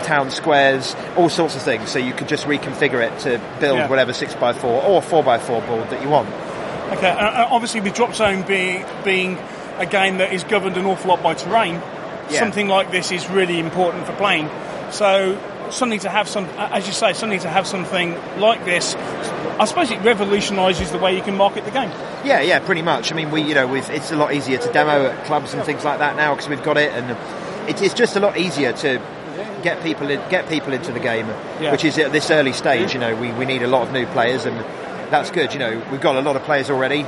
town squares, all sorts of things. So you could just reconfigure it to build whatever 6x4 or 4x4 board that you want. Okay, obviously with Dropzone being a game that is governed an awful lot by terrain, something like this is really important for playing. So something to have something like this, I suppose it revolutionises the way you can market the game. Yeah, pretty much. I mean, it's a lot easier to demo at clubs and things like that now because we've got it, and it's just a lot easier to get people into the game, which is at this early stage. We need a lot of new players, and that's good. We've got a lot of players already.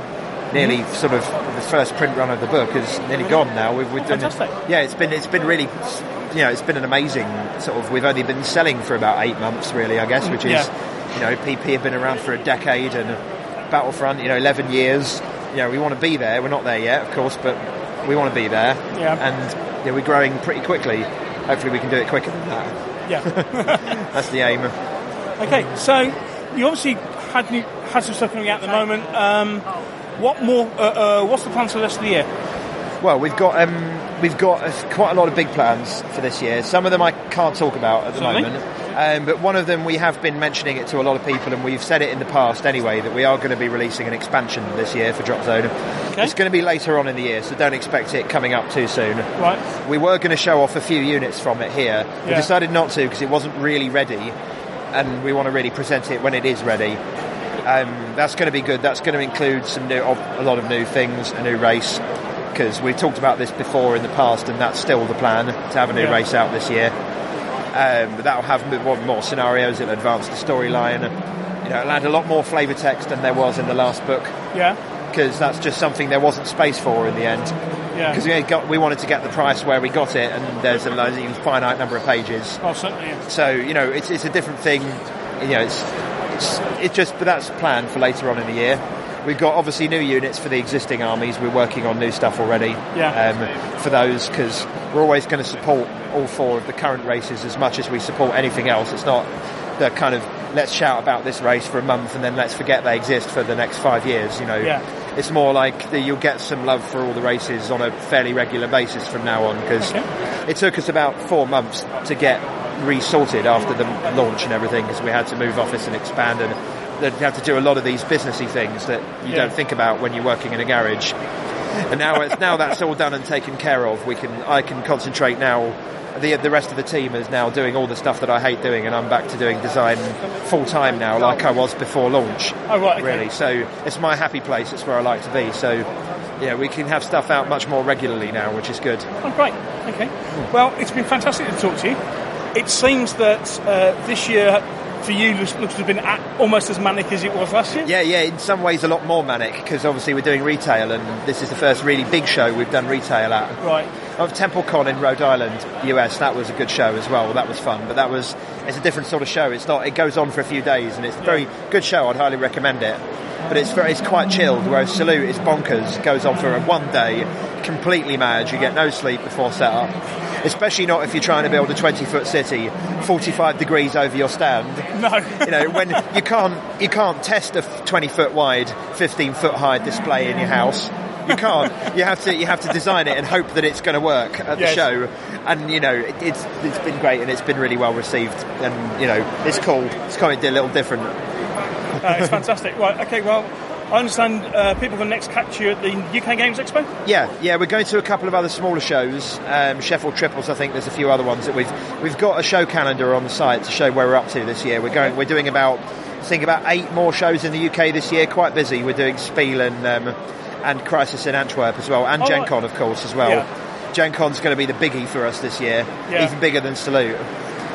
Nearly sort of the first print run of the book is nearly gone now. We've done, fantastic. Yeah, it's been really, it's been an amazing sort of. We've only been selling for about 8 months, really, I guess, which is, PP have been around for a decade and Battlefront, 11 years. We want to be there. We're not there yet, of course, but we want to be there. Yeah. And we're growing pretty quickly. Hopefully, we can do it quicker than that. Yeah, that's the aim. Okay, so you obviously had some stuff coming out at the moment. What more? What's the plans for the rest of the year? Well, we've got quite a lot of big plans for this year. Some of them I can't talk about at the moment, but one of them we have been mentioning it to a lot of people, and we've said it in the past anyway that we are going to be releasing an expansion this year for Dropzone. Okay. It's going to be later on in the year, so don't expect it coming up too soon. Right. We were going to show off a few units from it here. We decided not to because it wasn't really ready, and we want to really present it when it is ready. That's going to be good. That's going to include a lot of new things, a new race, because we've talked about this before in the past, and that's still the plan, to have a new race out this year. But that'll have more scenarios. It'll advance the storyline. It'll add a lot more flavour text than there was in the last book. Yeah. Because that's just something there wasn't space for in the end. Yeah. Because we wanted to get the price where we got it, and there's a finite number of pages. Oh, certainly. Yeah. So it's a different thing. But that's planned for later on in the year. We've got obviously new units for the existing armies. We're working on new stuff already for those, because we're always going to support all 4 of the current races as much as we support anything else. It's not the kind of let's shout about this race for a month and then let's forget they exist for the next 5 years. It's more like you'll get some love for all the races on a fairly regular basis from now on, because it took us about 4 months to get resorted after the launch and everything, because we had to move office and expand, and you have to do a lot of these businessy things that you don't think about when you're working in a garage. And now that's all done and taken care of. I can concentrate now. The rest of the team is now doing all the stuff that I hate doing, and I'm back to doing design full time now, like I was before launch. Oh, right. Okay. Really. So it's my happy place. It's where I like to be. So we can have stuff out much more regularly now, which is good. Oh, great. Okay. Well, it's been fantastic to talk to you. It seems that this year for you looks to have been almost as manic as it was last year. Yeah, in some ways a lot more manic, because obviously we're doing retail, and this is the first really big show we've done retail at. Right. Of TempleCon in Rhode Island, US, that was a good show as well. That was fun, but it's a different sort of show. It goes on for a few days, and it's a very good show. I'd highly recommend it. But it's quite chilled, whereas Salute is bonkers. It goes on for 1 day, completely mad. You get no sleep before setup. Especially not if you're trying to build a 20-foot city 45 degrees over your stand. No. When you can't test a 20-foot wide, 15-foot high display in your house. You can't. You have to design it and hope that it's going to work at the show. And it's been great, and it's been really well received. And it's cool. It's kind of a little different. It's fantastic. Right. Okay. Well, I understand people can next catch you at the UK Games Expo? Yeah, we're going to a couple of other smaller shows, Sheffield Triples, I think there's a few other ones that we've got a show calendar on the site to show where we're up to this year. We're doing about 8 more shows in the UK this year, quite busy. We're doing Spiel and Crisis in Antwerp as well, and Gen Con, of course, as well. Yeah. Gen Con's going to be the biggie for us this year, even bigger than Salute.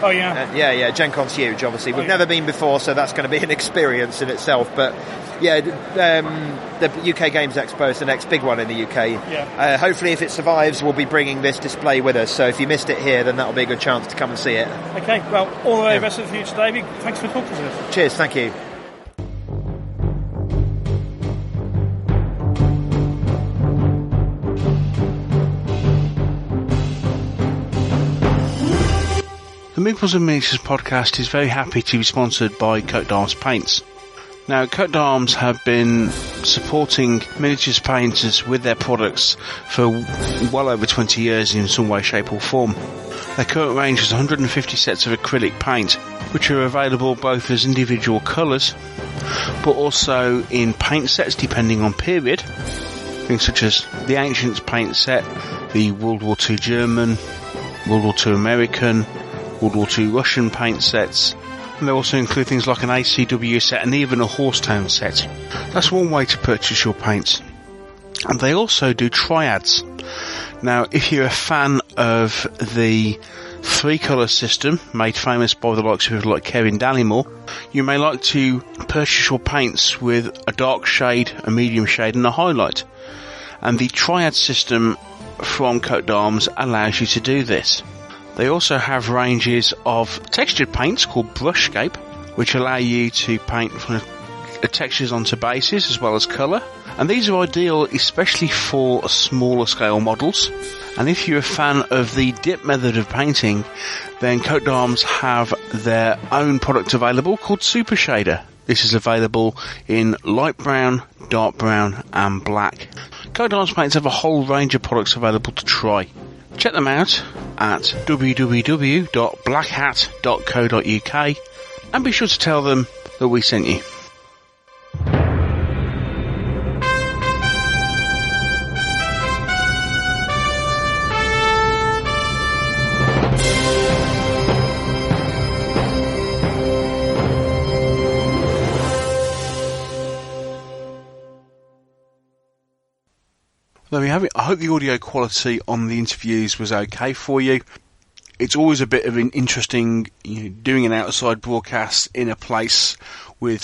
Oh, yeah. Yeah. Gen Con's huge, obviously. We've never been before, so that's going to be an experience in itself. But, yeah, the UK Games Expo is the next big one in the UK. Yeah. Hopefully, if it survives, we'll be bringing this display with us. So if you missed it here, then that'll be a good chance to come and see it. Okay, well, all the very best for the future, David. Thanks for talking to us. Cheers, thank you. The Meeples and Miniatures podcast is very happy to be sponsored by Coat d'Arms Paints. Now, Coat d'Arms have been supporting miniatures painters with their products for well over 20 years in some way, shape or form. Their current range is 150 sets of acrylic paint, which are available both as individual colours, but also in paint sets depending on period. Things such as the Ancients paint set, the World War II German, World War II American, World War II Russian paint sets, and they also include things like an ACW set and even a Horsetown set. That's one way to purchase your paints. And they also do triads. Now, if you're a fan of the 3-colour system made famous by the likes of people like Kevin Dallimore, you may like to purchase your paints with a dark shade, a medium shade and a highlight. And the triad system from Coat d'Arms allows you to do this. They also have ranges of textured paints called Brushscape, which allow you to paint from textures onto bases as well as colour. And these are ideal especially for smaller scale models. And if you're a fan of the dip method of painting, then Coat d'Arms have their own product available called Super Shader. This is available in light brown, dark brown and black. Coat d'Arms Paints have a whole range of products available to try. Check them out at www.blackhat.co.uk and be sure to tell them that we sent you. There we have it. I hope the audio quality on the interviews was okay for you. It's always a bit of an interesting, doing an outside broadcast in a place with,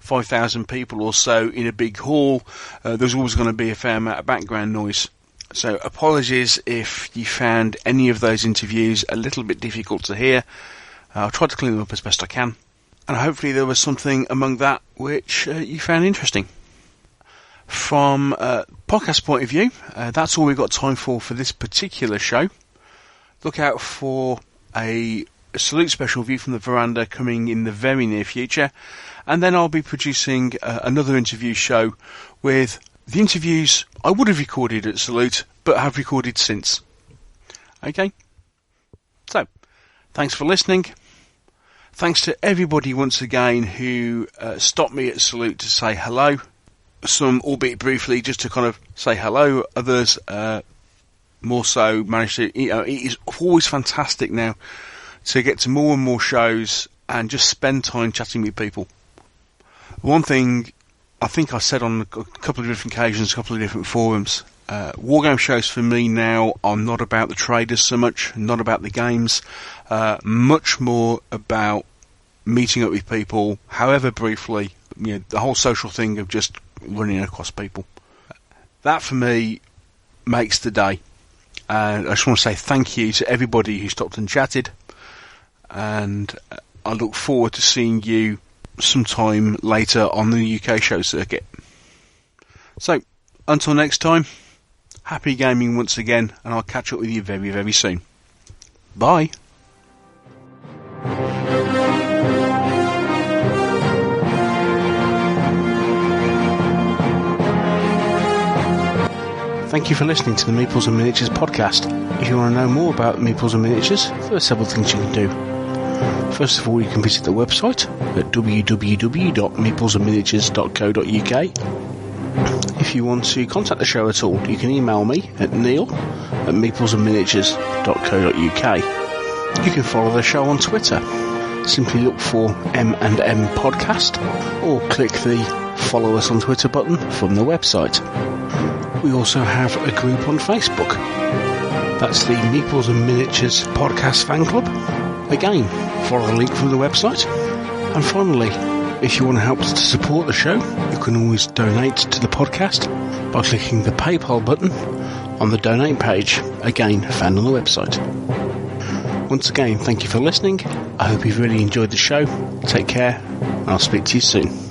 5,000 people or so in a big hall. There's always going to be a fair amount of background noise. So apologies if you found any of those interviews a little bit difficult to hear. I'll try to clean them up as best I can. And hopefully there was something among that which you found interesting. From a podcast point of view, that's all we've got time for this particular show. Look out for a Salute special View from the Veranda coming in the very near future. And then I'll be producing another interview show with the interviews I would have recorded at Salute, but have recorded since. Okay? So, thanks for listening. Thanks to everybody once again who stopped me at Salute to say hello. Some, albeit briefly, just to kind of say hello. Others, more so, managed to... it is always fantastic now to get to more and more shows and just spend time chatting with people. One thing I think I said on a couple of different occasions, a couple of different forums, Wargame shows for me now are not about the traders so much, not about the games, much more about meeting up with people, however briefly, the whole social thing of just running across people. That for me makes the day. And I just want to say thank you to everybody who stopped and chatted, and I look forward to seeing you sometime later on the UK show circuit. So, until next time, happy gaming once again, and I'll catch up with you very, very soon. Bye. Thank you for listening to the Meeples and Miniatures podcast. If you want to know more about Meeples and Miniatures, there are several things you can do. First of all, you can visit the website at www.meeplesandminiatures.co.uk. If you want to contact the show at all, you can email me at neil@meeplesandminiatures.co.uk. You can follow the show on Twitter. Simply look for M&M Podcast, or click the follow us on Twitter button from the website. We also have a group on Facebook. That's the Meeples and Miniatures Podcast Fan Club. Again, follow the link from the website. And finally, if you want to help us to support the show, you can always donate to the podcast by clicking the PayPal button on the donate page, again found on the website. Once again, thank you for listening. I hope you've really enjoyed the show. Take care, and I'll speak to you soon.